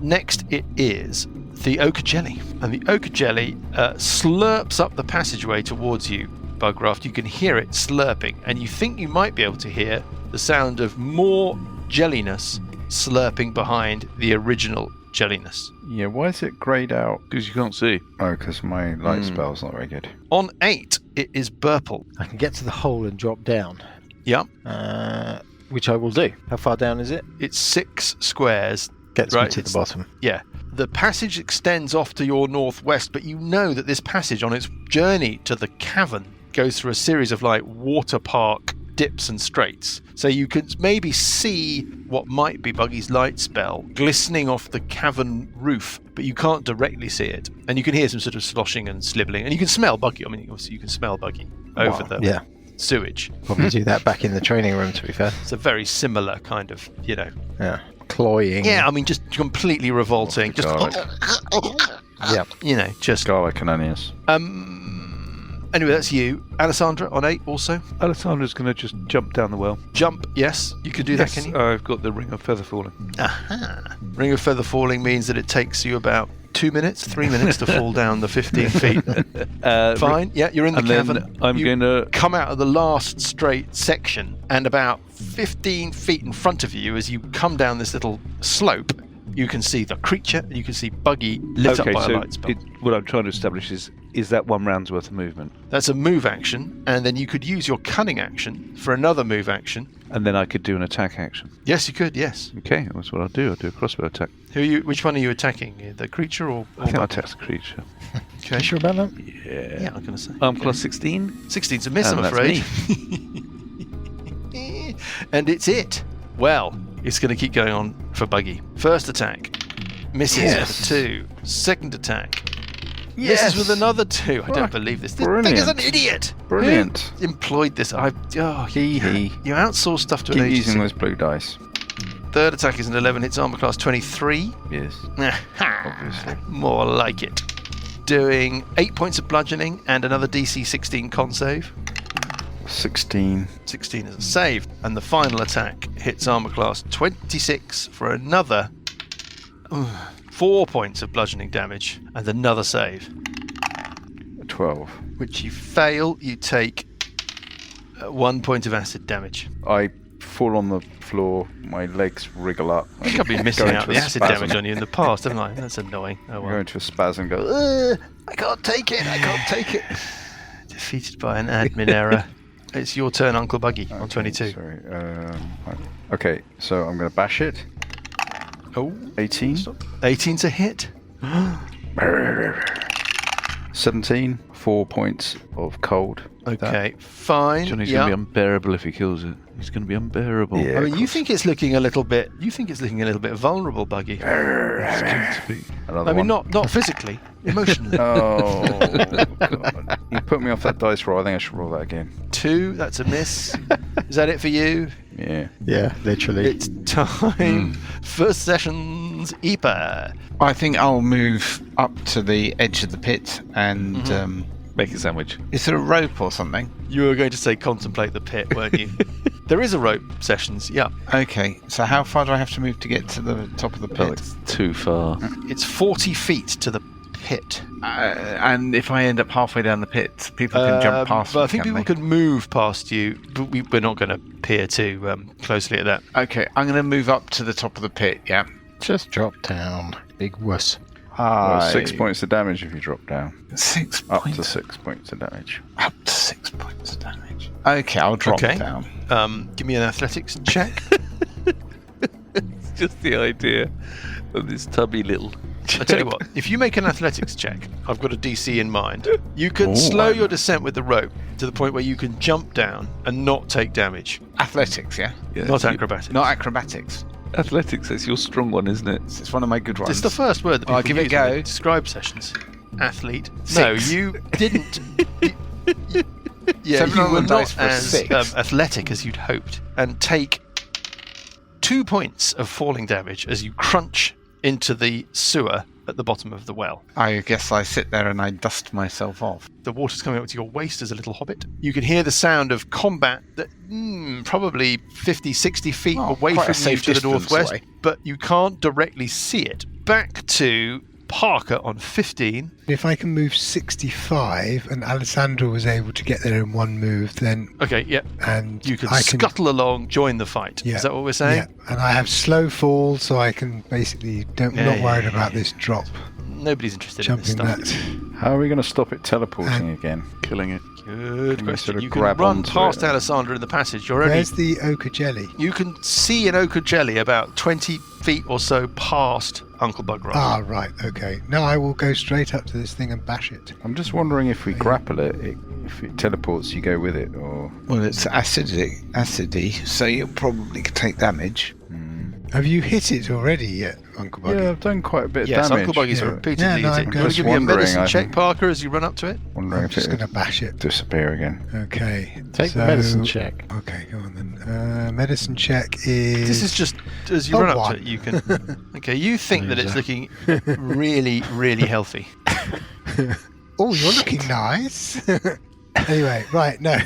Next, it is the ochre jelly. And the ochre jelly slurps up the passageway towards you, Bugraft. You can hear it slurping, and you think you might be able to hear the sound of more jelliness slurping behind the original jelliness. Yeah, why is it greyed out? Because you can't see. Oh, because my light spell's not very good. On 8, it is Burple. I can get to the hole and drop down. Yep. Which I will do. How far down is it? It's 6 squares. Gets me Right, to the it's- bottom. Yeah. The passage extends off to your northwest, but you know that this passage on its journey to the cavern goes through a series of like water park dips and straights. So you can maybe see what might be Buggy's light spell glistening off the cavern roof, but you can't directly see it. And you can hear some sort of sloshing and slibbling. And you can smell Buggy. I mean, obviously you can smell Buggy over the Yeah. sewage. Probably do that back in the training room, to be fair. It's a very similar kind of, Yeah. Cloying. Yeah, I mean, just completely revolting. Just, Garlic. Yeah. just. Garlic and onions. Anyway, that's you. Alessandra on 8 also. Alessandra's going to just jump down the well. Jump, yes. You can do that, can you? I've got the ring of feather falling. Aha. Ring of feather falling means that it takes you about 2 minutes, 3 minutes to fall down the 15 feet. Fine. Yeah, you're in the cavern. I'm going to come out of the last straight section, and about 15 feet in front of you, as you come down this little slope, you can see the creature, and you can see Buggy lit up by a light spell. What I'm trying to establish is that 1 round's worth of movement? That's a move action, and then you could use your cunning action for another move action. And then I could do an attack action? Yes, you could, yes. Okay, that's what I'll do. I'll do a crossbow attack. Which one are you attacking? The creature or I think I'll attack the creature. Okay. You sure about that? Yeah, I'm going to say. Class 16? 16's a miss, I'm afraid. And it's it. Well, it's going to keep going on for Buggy. First attack. Misses with a 2. Second attack. Misses with another 2. I don't believe this. This thing is an idiot. Brilliant. Who employed this? You outsource stuff to an Keep agency. using those blue dice. Third attack is an 11. Hits armor class 23. Yes. Obviously. More like it. Doing 8 points of bludgeoning and another DC 16 con save. 16. 16 is a save. And the final attack hits armor class 26 for another 4 points of bludgeoning damage and another save. 12. Which you fail. You take 1 point of acid damage. I fall on the floor. My legs wriggle up. I think I've been missing out the acid damage on you in the past, haven't I? That's annoying. Oh, well. Go into a spasm and go, I can't take it. Defeated by an admin error. It's your turn, Uncle Buggy, on 22. Sorry. Okay, so I'm going to bash it. Oh. 18. 18's a hit. 17. 4 points of cold. Okay, fine. Johnny's going to be unbearable if he kills it. He's going to be unbearable. Yeah, I mean, you think it's looking a little bit vulnerable, Buggy. Another one. Not physically, emotionally. Oh, God. You put me off that dice roll. I think I should roll that again. 2, that's a miss. Is that it for you? Yeah. Yeah, literally. It's time for Sessions Epa. I think I'll move up to the edge of the pit and make a sandwich. Is there a rope or something? You were going to say contemplate the pit, weren't you? There is a rope, Sessions, yeah. Okay, so how far do I have to move to get to the top of the pit? It's too far. It's 40 feet to the pit. And if I end up halfway down the pit, people can jump past me, I think people can move past you, but we're not going to peer too closely at that. Okay, I'm going to move up to the top of the pit, yeah. Just drop down. Big wuss. 6 points of damage if you drop down. 6 points? Up to 6 points of damage. Up to 6 points of damage. Okay, I'll drop down. Give me an athletics check. It's just the idea of this tubby little... I tell you what, if you make an athletics check, I've got a DC in mind. You can slow your descent with the rope to the point where you can jump down and not take damage. Athletics, yeah? Not acrobatics. Not acrobatics. Athletics is your strong one, isn't it? It's one of my good ones. It's the first word that people give it a use go. when they describe Sessions. Athlete. 6. No, you didn't. You were not as athletic as you'd hoped, and take 2 points of falling damage as you crunch into the sewer at the bottom of the well. I guess I sit there and I dust myself off. The water's coming up to your waist as a little hobbit. You can hear the sound of combat that probably 50, 60 feet away from you to the northwest, but you can't directly see it. Back to Parker on 15. If I can move 65 and Alessandro was able to get there in one move, then... Okay, yeah. And you can scuttle along, join the fight. Yeah, is that what we're saying? Yeah, and I have slow fall, so I can basically... not worried about this drop. Nobody's interested in this stuff. How are we going to stop it teleporting again? Killing it. Good question. Sort of You can run past Alessandra in the passage. Where's the ochre jelly? You can see an ochre jelly about 20 feet or so past Uncle Bugger. Ah, right, okay. No, I will go straight up to this thing and bash it. I'm just wondering if we grapple it, if it teleports, you go with it, or... Well, it's acidy, so you'll probably take damage. Have you hit it already yet, Uncle Buggy? Yeah, I've done quite a bit of damage. Yes, Uncle Buggy's repeatedly hitting. I'm going to give you a medicine check, Parker, as you run up to it. Wondering I'm just going to bash it. Disappear again. Okay. Take the medicine check. Okay, go on then. Medicine check is... This is just, as you run up to it, you can... Okay, you think that it's looking really, really healthy. Oh, you're looking nice. Anyway, right, no.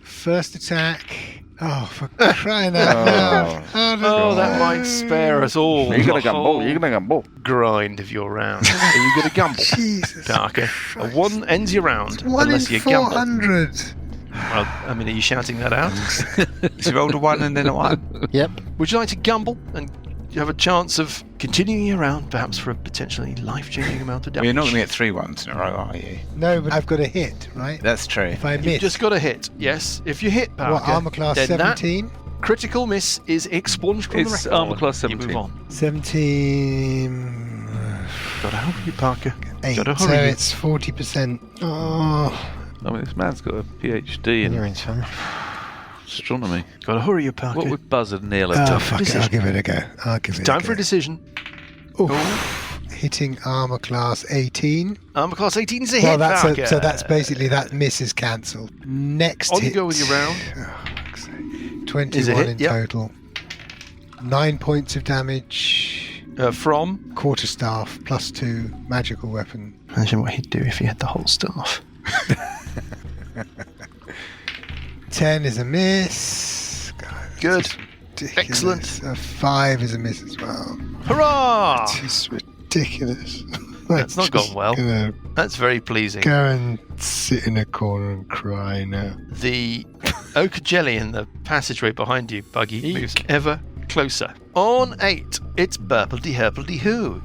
First attack... Oh, for crying out loud. Oh, that might spare us all. You're going to gamble. You're going to gamble. Grind of your round. Are you going to gamble? Jesus Parker. A 1 ends your round. One in unless you gamble. 400. Well, I mean, are you shouting that out? You rolled a 1 and then a 1. Yep. Would you like to gamble and you have a chance of continuing your round, perhaps for a potentially life-changing amount of damage? Well, you're not going to get 3 ones in a row, are you? No, but I've got a hit, right? That's true. If I You've miss. just got a hit. Yes, if you hit, Parker, What, armor class then 17? that critical miss is expunged from the It's record. armor class You 17. move on. 17. Gotta hurry you, Parker. 8. Gotta So hurry you. it's 40%. Oh. I mean, this man's got a PhD You're in in some. astronomy. Gotta hurry you, Parker. What would Buzzard and Neil Oh, have done? fuck it. I'll give it a go. Time for a decision. Oof. Hitting armor class 18. Armor class 18 is a Well, hit, that's Parker. so that's basically that miss is cancelled. Next On you hit. go with your round. Oh, fuck's sake. Is a 21 hit, in yep. total. 9 points of damage. From? Quarterstaff plus 2 magical weapon. Imagine what he'd do if he had the whole staff. 10 is a miss. God, Good. ridiculous. Excellent. A 5 is a miss as well. Hurrah! It's ridiculous. That's not Just gone well. Gonna That's very pleasing. go and sit in a corner and cry now. The ochre jelly in the passageway behind you, Buggy, moves ever closer. On 8, it's Burpledy Herpledy Who.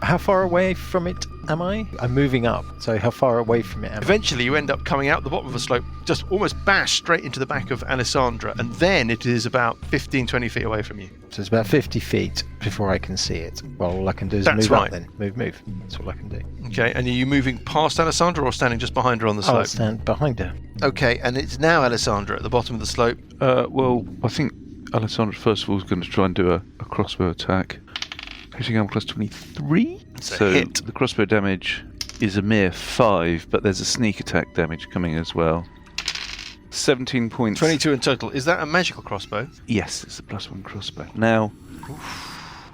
How far away from it am I? I'm moving up, so how far away from it am I? Eventually, you end up coming out the bottom of a slope, just almost bash straight into the back of Alessandra, and then it is about 15, 20 feet away from you. So it's about 50 feet before I can see it. Well, all I can do is That's move right. up then. Move. That's all I can do. Okay, and are you moving past Alessandra or standing just behind her on the I'll slope? stand behind her. Okay, and it's now Alessandra at the bottom of the slope. Well, I think Alessandra first of all is going to try and do a crossbow attack. Hitting armor class 23. It's a So hit. the crossbow damage is a mere 5, but there's a sneak attack damage coming as well. 17 points. 22 in total. Is that a magical crossbow? Yes, it's a +1 crossbow. Now,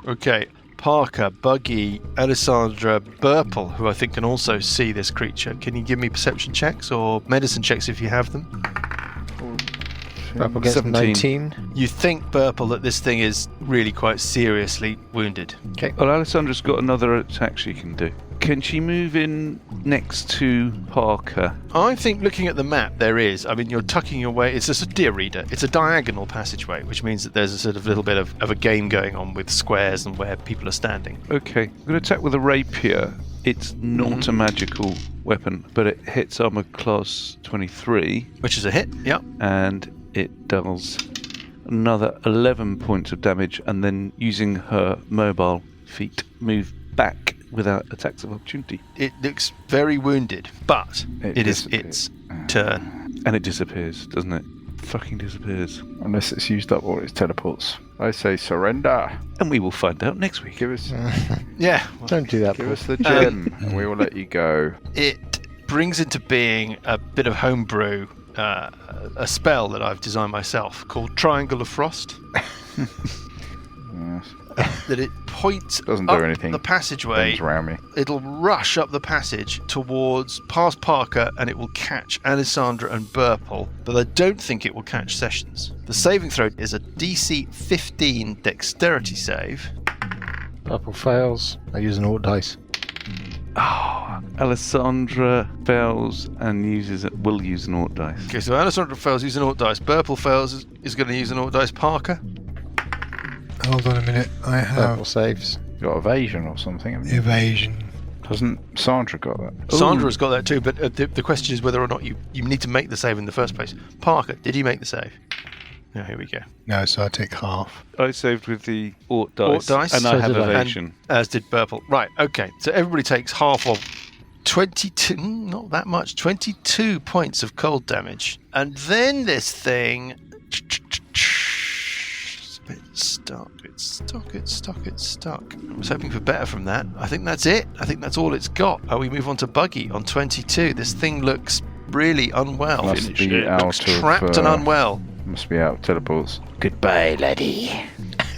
Okay, Parker, Buggy, Alessandra, Burple, who I think can also see this creature. Can you give me perception checks or medicine checks if you have them? Purple gets 17. 19. You think, Burple, that this thing is really quite seriously wounded. well, Alessandra's got another attack she can do. Can she move in next to Parker? I think looking at the map there is. I mean, you're tucking your way. It's just a deer reader. It's a diagonal passageway, which means that there's a sort of little bit of a game going on with squares and where people are standing. Okay, I'm going to attack with a rapier. It's not a magical weapon, but it hits armor class 23, Which is a hit, yep. and it does another 11 points of damage, and then using her mobile feet, move back without attacks of opportunity. It looks very wounded, but it is disappears. its turn. And it disappears, doesn't it? Fucking disappears. Unless it's used up all its teleports. I say surrender. And we will find out next week. Give us, Yeah. Don't do that, give Paul. us the gem, and we will let you go. It brings into being a bit of homebrew, a spell that I've designed myself called Triangle of Frost. Yes. That it points Doesn't do up anything. the passageway. Things around me. It'll rush up the passage towards past Parker, and it will catch Alessandra and Burple, but I don't think it will catch Sessions. The saving throw is a DC 15 dexterity save. Purple fails. I use an alt dice. Oh, Alessandra fails and will use an alt dice. Okay, so Alessandra fails using alt dice. Burple fails is going to use an alt dice. Parker. Hold on a minute. I Purple have saves. You got evasion or something, haven't you? evasion. Hasn't Sandra got that? Sandra's got that too, but the question is whether or not you need to make the save in the first place. Parker, did you make the save? Oh, here we go. No, so I take half. I saved with the alt dice, and So I have did I. evasion. As did Burple. Right, okay. So everybody takes half of 22, not that much, 22 points of cold damage. And then this thing... It's stuck. I was hoping for better from that. I think that's it. I think that's all it's got. We move on to Buggy on 22. This thing looks really unwell. Must be It out looks of, trapped and unwell. Must be out of teleports. Goodbye, laddie.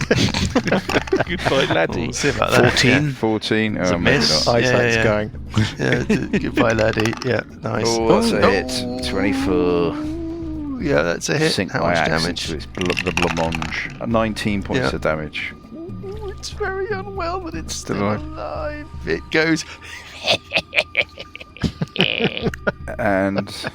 Goodbye, laddie. We'll see about that. 14. It's a Oh, maybe miss. not. Eyesight's yeah. going. Yeah, goodbye, laddie. Yeah, nice. Oh, that's a hit. 24. Yeah, that's a hit. Sink How my much axe damage? into its the blancmange. 19 points of damage. Ooh, it's very unwell, but it's still alive. alive. It goes. And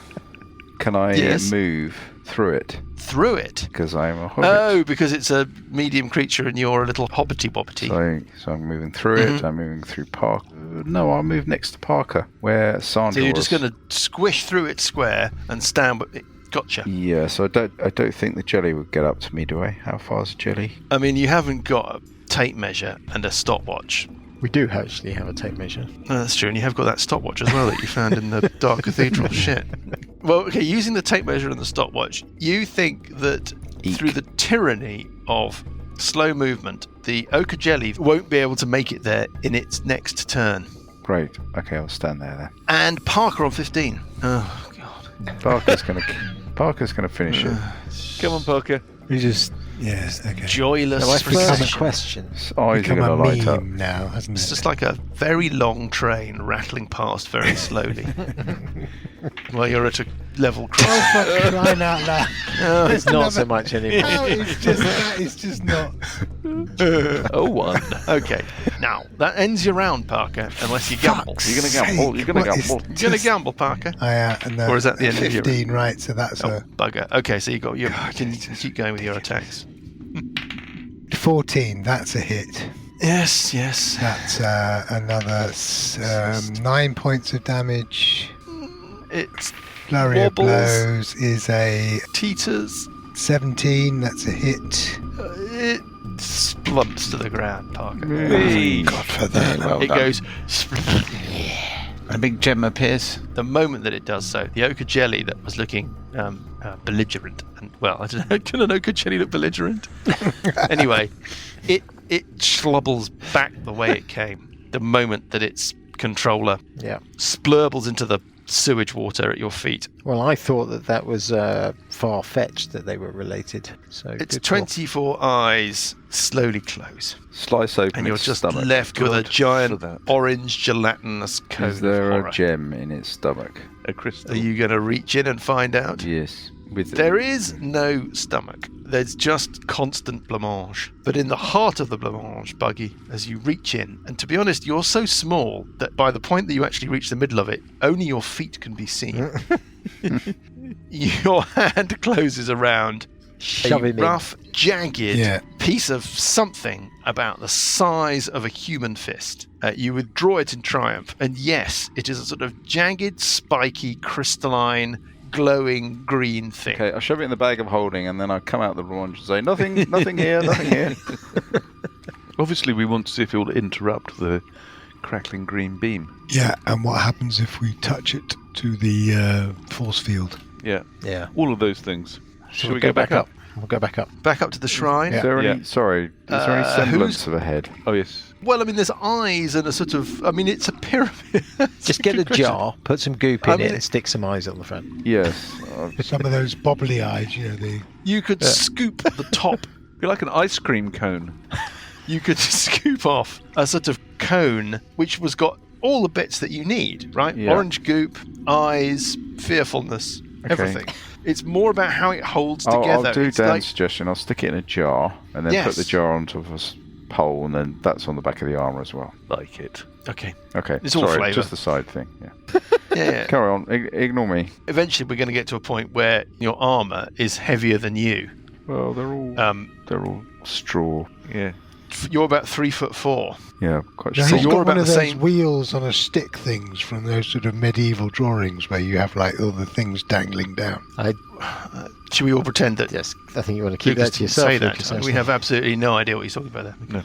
can I move through it? Through it? Because I'm a hobbit. Oh, because it's a medium creature and you're a little hobbity-bobbity. So I'm moving through it. I'm moving through Parker. No, I'll move next to Parker, where Sandra So you're was. just going to squish through it square and stand... Gotcha. Yeah, so I don't think the jelly would get up to me, do I? How far is the jelly? I mean, you haven't got a tape measure and a stopwatch. We do actually have a tape measure. Oh, that's true, and you have got that stopwatch as well that you found in the Dark Cathedral. Shit. Well, okay, using the tape measure and the stopwatch, you think that through the tyranny of slow movement, the ochre jelly won't be able to make it there in its next turn. Great. Okay, I'll stand there then. And Parker on 15. Oh, God. Parker's gonna finish it. Come on, Parker. We just, okay. Joyless No, I become a procession. question. His eyes Become are a gonna light up. meme now, hasn't It's it? just like a very long train rattling past very slowly. While you're at a level crossing. Oh, for crying out loud. It's not so much anymore. No, it's just not. Oh, one. Okay, now that ends your round, Parker, unless you gamble. Fuck's You're gonna gamble. sake, You're gonna what is gamble. You're going to gamble, Parker? No, Or is that the end of your- 15, right, so that's Oh, bugger. Okay, so you can keep going with your attacks. 14, that's a hit. Yes. That's another 9 points of damage. It's Flurry of wobbles. blows is a teeters. 17, that's a hit. It splumps to the ground, Parker. Hey. God for that. Well It done. goes. A big gem appears. The moment that it does so, the ochre jelly that was looking belligerent, and well, I don't know, can an ochre jelly look belligerent? Anyway, it schlubbles back the way it came. The moment that its controller splurbles into the sewage water at your feet. Well, I thought that was far-fetched that they were related. So Its good call. 24 eyes slowly close, Slice open and you're its just stomach. left with a God giant for that. orange gelatinous cone Is there of a horror. gem in its stomach? A crystal. Are you going to reach in and find out? Yes. With There is no stomach. There's just constant blancmange. But in the heart of the blancmange, Buggy, as you reach in, and to be honest, you're so small that by the point that you actually reach the middle of it, only your feet can be seen. Your hand closes around Shove a him in. rough, jagged piece of something about the size of a human fist. You withdraw it in triumph, and yes, it is a sort of jagged, spiky, crystalline, glowing green thing. Okay, I'll shove it in the bag of holding, and then I'll come out the launch and say, nothing here, nothing here. Obviously, we want to see if it will interrupt the crackling green beam. Yeah, and what happens if we touch it to the force field? Yeah. Yeah. All of those things. Shall We'll we go back up? We'll go back up. Back up to the shrine. Is there any, Yeah. sorry, is there any semblance of a head? Oh, yes. Well, I mean, there's eyes and a sort of... I mean, it's a pyramid. Just get a Good question. jar, put some goop I in mean, it, and stick some eyes on the front. Yes. Some of those bobbly eyes, the... You could scoop the top. You're like an ice cream cone. You could scoop off a sort of cone which was got all the bits that you need, right? Yeah. Orange goop, eyes, fearfulness, everything. It's more about how it holds together. I'll do It's Dan's like- suggestion. I'll stick it in a jar, and then put the Yes. jar on top of a pole, and then that's on the back of the armour as well. Like it. Okay. Okay, It's all sorry, flavour. just the side thing. Yeah. Yeah. Carry on. Ignore me. Eventually, we're going to get to a point where your armour is heavier than you. Well, they're all straw. Yeah. You're about 3'4". Yeah, quite Now, So he's you're got about one of the those same- wheels on a stick things from those sort of medieval drawings where you have like all the things dangling down. Should we all pretend that Yes, I think you want to keep Lucas that to didn't yourself. say that? Lucas, We actually. have absolutely no idea what he's talking about there. No.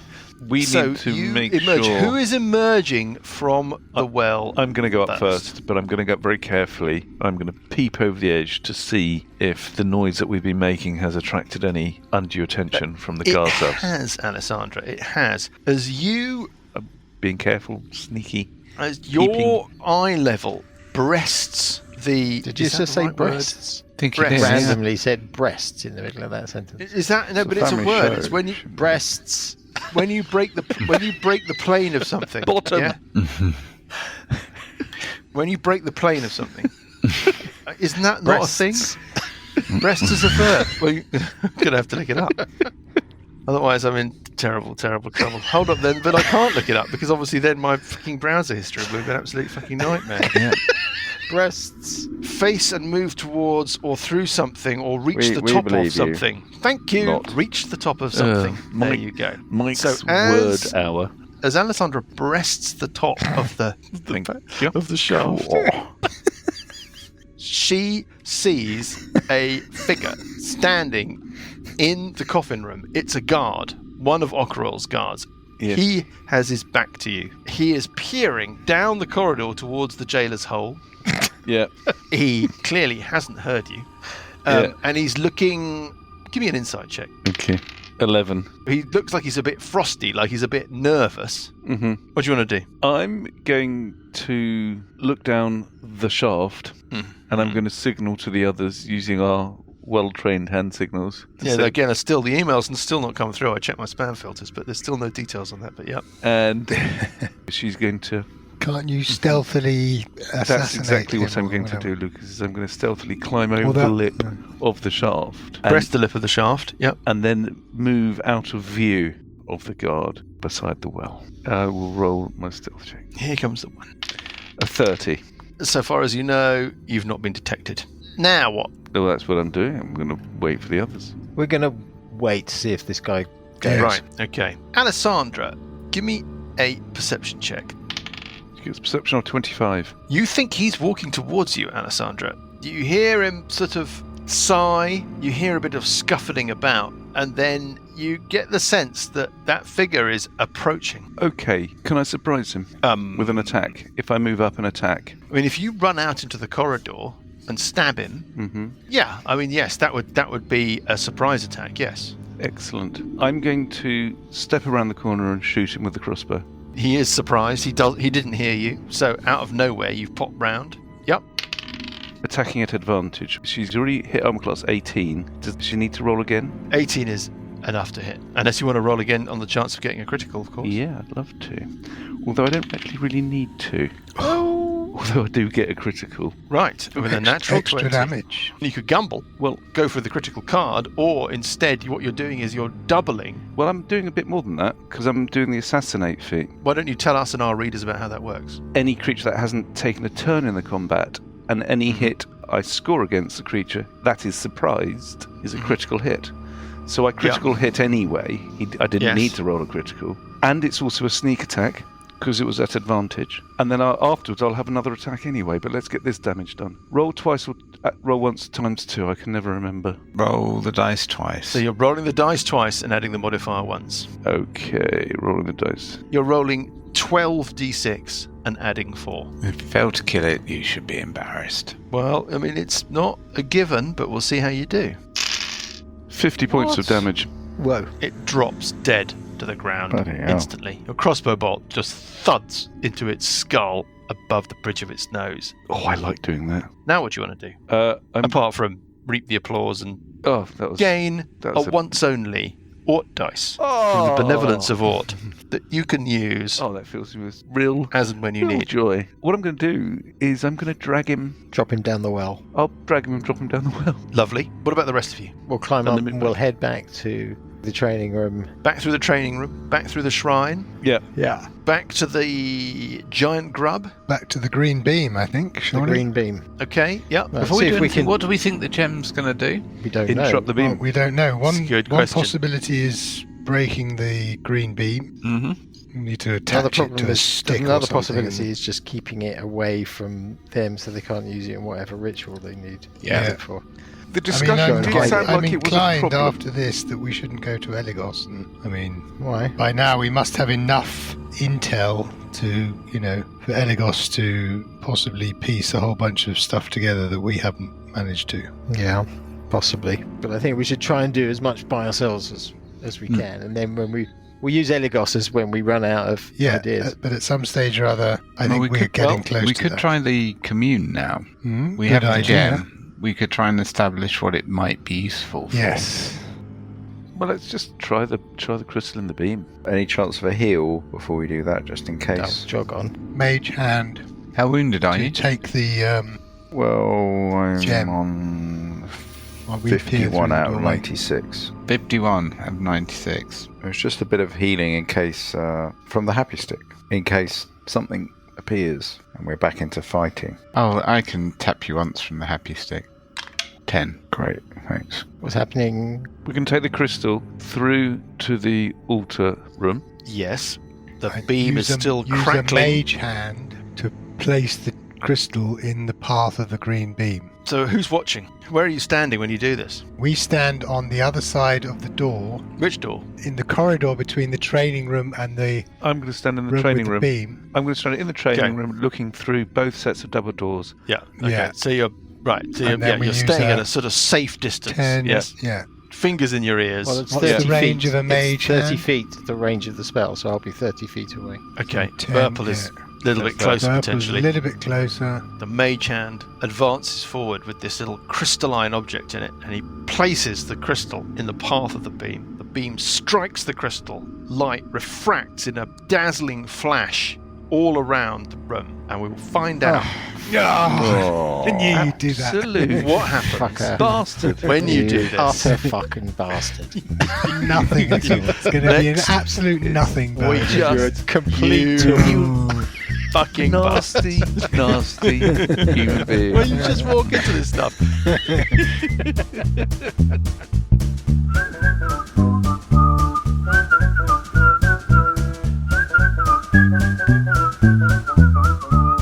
We So need to you make emerge. sure... Who is emerging from the well? I'm going to go up first? first, but I'm going to go up very carefully. I'm going to peep over the edge to see if the noise that we've been making has attracted any undue attention from the It guard subs. has, Alessandra. It has. As you, Being careful, sneaky. as your eye level breasts the. Did you is that just the say right word? breasts? Think Breasts. it is. Yeah. Randomly said breasts in the middle of that sentence. Is that no? It's But a it's a family word. show. It's when you Breasts. when you break the plane of something. Bottom. Yeah? When you break the plane of something. Isn't that not a thing? Breasts. Breasts as a verb. Well, you're going to have to look it up. Otherwise, I'm in terrible, terrible trouble. Hold up then, but I can't look it up because obviously then my fucking browser history will be an absolute fucking nightmare. Yeah. Breasts. Face and move towards or through something or reach the top of something. Thank you. Not. Reach the top of something. There you go. Mike's So word hour. As Alessandra breasts the top of the shaft, she sees a figure standing in the coffin room. It's a guard, one of Ockerell's guards. Yes. He has his back to you. He is peering down the corridor towards the jailer's hole. Yeah. He clearly hasn't heard you. And he's looking... Give me an insight check. Okay. 11. He looks like he's a bit frosty, like he's a bit nervous. Mm-hmm. What do you want to do? I'm going to look down the shaft, and I'm going to signal to the others using our well-trained hand signals. Yeah, again, still the emails and still not come through. I checked my spam filters, but there's still no details on that. But yeah. And she's going to... Can't you stealthily assassinate That's exactly what him I'm going to do, Lucas. Is I'm going to stealthily climb over the lip of the shaft. Press the lip of the shaft, yep. And then move out of view of the guard beside the well. I will roll my stealth check. Here comes the one. A 30. So far as you know, you've not been detected. Now what? Well, that's what I'm doing. I'm going to wait for the others. We're going to wait to see if this guy goes. Right, okay. Alessandra, give me a perception check. It's perception of 25. You think he's walking towards you, Alessandra. You hear him sort of sigh, you hear a bit of scuffling about, and then you get the sense that that figure is approaching. Okay, can I surprise him with an attack? If I move up and attack? I mean, if you run out into the corridor and stab him, yeah, I mean, yes, that would be a surprise attack, yes. Excellent. I'm going to step around the corner and shoot him with the crossbow. He is surprised. He didn't hear you. So out of nowhere, you've popped round. Yep. Attacking at advantage. She's already hit armor class 18. Does she need to roll again? 18 is enough to hit. Unless you want to roll again on the chance of getting a critical, of course. Yeah, I'd love to. Although I don't actually really need to. Although I do get a critical. Right, with a natural extra 20. damage. You could gamble. Well, go for the critical card, or instead, what you're doing is you're doubling. Well, I'm doing a bit more than that, because I'm doing the assassinate feat. Why don't you tell us and our readers about how that works? Any creature that hasn't taken a turn in the combat, and any hit I score against the creature that is surprised is a critical hit. So I critical hit anyway. I didn't need to roll a critical. And it's also a sneak attack, because it was at advantage. And then afterwards I'll have another attack anyway, but let's get this damage done. Roll twice or roll once times 2, I can never remember. Roll the dice twice. So you're rolling the dice twice and adding the modifier once. Okay, rolling the dice. You're rolling 12d6 and adding 4. If you fail to kill it, you should be embarrassed. Well, I mean, it's not a given, but we'll see how you do. 50 points of damage. Whoa. It drops dead to the ground Bloody hell. instantly. Your crossbow bolt just thuds into its skull above the bridge of its nose. Oh, I like doing that. Now what do you want to do? Apart from reap the applause and gain a once only Ort dice from the benevolence of Ort that you can use that fills me with real as and when you need. Joy. What I'm going to do is I'm going to drag him. Drop him down the well. I'll drag him and drop him down the well. Lovely. What about the rest of you? We'll climb up and we'll head back to the training room. Back through the training room, back through the shrine. Yeah. Back to the giant grub. Back to the green beam, I think. The green beam. Okay, yeah. Right, Before we do anything, what do we think the gem's going to do? We don't Interrupt know. the beam. Well, we don't know. One question. possibility is breaking the green beam. Mm-hmm. We need to attach it to a stick. Another or possibility something. is just keeping it away from them so they can't use it in whatever ritual they need it for. The discussion did sound I'm like it was a inclined problem. after this that we shouldn't go to Eligos. I mean, why? By now we must have enough intel to, for Eligos to possibly piece a whole bunch of stuff together that we haven't managed to. Yeah, possibly. But I think we should try and do as much by ourselves as we can, and then when we use Eligos as when we run out of ideas. But at some stage or other, I think we're getting close to We could that. try the commune now. We Good have the idea. gem. We could try and establish what it might be useful for. Yes. Well, let's just try the crystal in the beam. Any chance of a heal before we do that, just in case? Jog on. Mage hand. How wounded are To you? take the Well, I'm Gem. on While we peer through 51 the out of doorway. 96. 51 out of 96. It was just a bit of healing in case, from the happy stick, in case something appears and we're back into fighting. Oh, I can tap you once from the happy stick. 10. Great, thanks. What's happening? We can take the crystal through to the altar room. Yes. The And beam is use still use crackling. a mage hand to place the crystal in the path of the green beam. So who's watching? Where are you standing when you do this? We stand on the other side of the door, Which door? in the corridor between the training room and the I'm going to stand in the room training with room. the beam. I'm going to stand in the training Okay. room, looking through both sets of double doors. Yeah. Okay. Yeah. So you're right. So And then we you're use staying at a a sort of safe distance. 10, Yeah. yeah. Fingers in your ears. Well, it's What's 30 the range feet. of a mage It's 30 hand? feet, the range of the spell, so I'll be 30 feet away. Okay. 10, Purple is a little bit closer Purple's potentially. a little bit closer. The mage hand advances forward with this little crystalline object in it, and he places the crystal in the path of the beam. The beam strikes the crystal. Light refracts in a dazzling flash all around the room, and we will find out I knew you'd do that. Absolute what happens Fucker. bastard. when you do this. Utter fucking bastard. Nothing at all. It's going to be an Next. absolute nothing. We Burn. just complete you fucking Nasty, nasty human being. Well, you just walk into this stuff.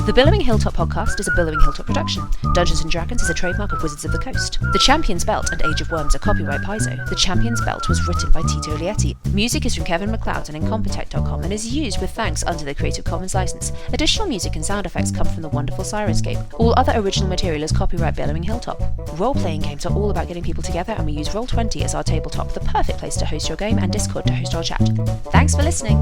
The Billowing Hilltop podcast is a Billowing Hilltop production. Dungeons & Dragons is a trademark of Wizards of the Coast. The Champion's Belt and Age of Worms are copyright Paizo. The Champion's Belt was written by Tito Lietti. Music is from Kevin MacLeod and Incompetech.com and is used with thanks under the Creative Commons license. Additional music and sound effects come from the wonderful Sirenscape. All other original material is copyright Billowing Hilltop. Role-playing games are all about getting people together, and we use Roll20 as our tabletop, the perfect place to host your game, and Discord to host our chat. Thanks for listening!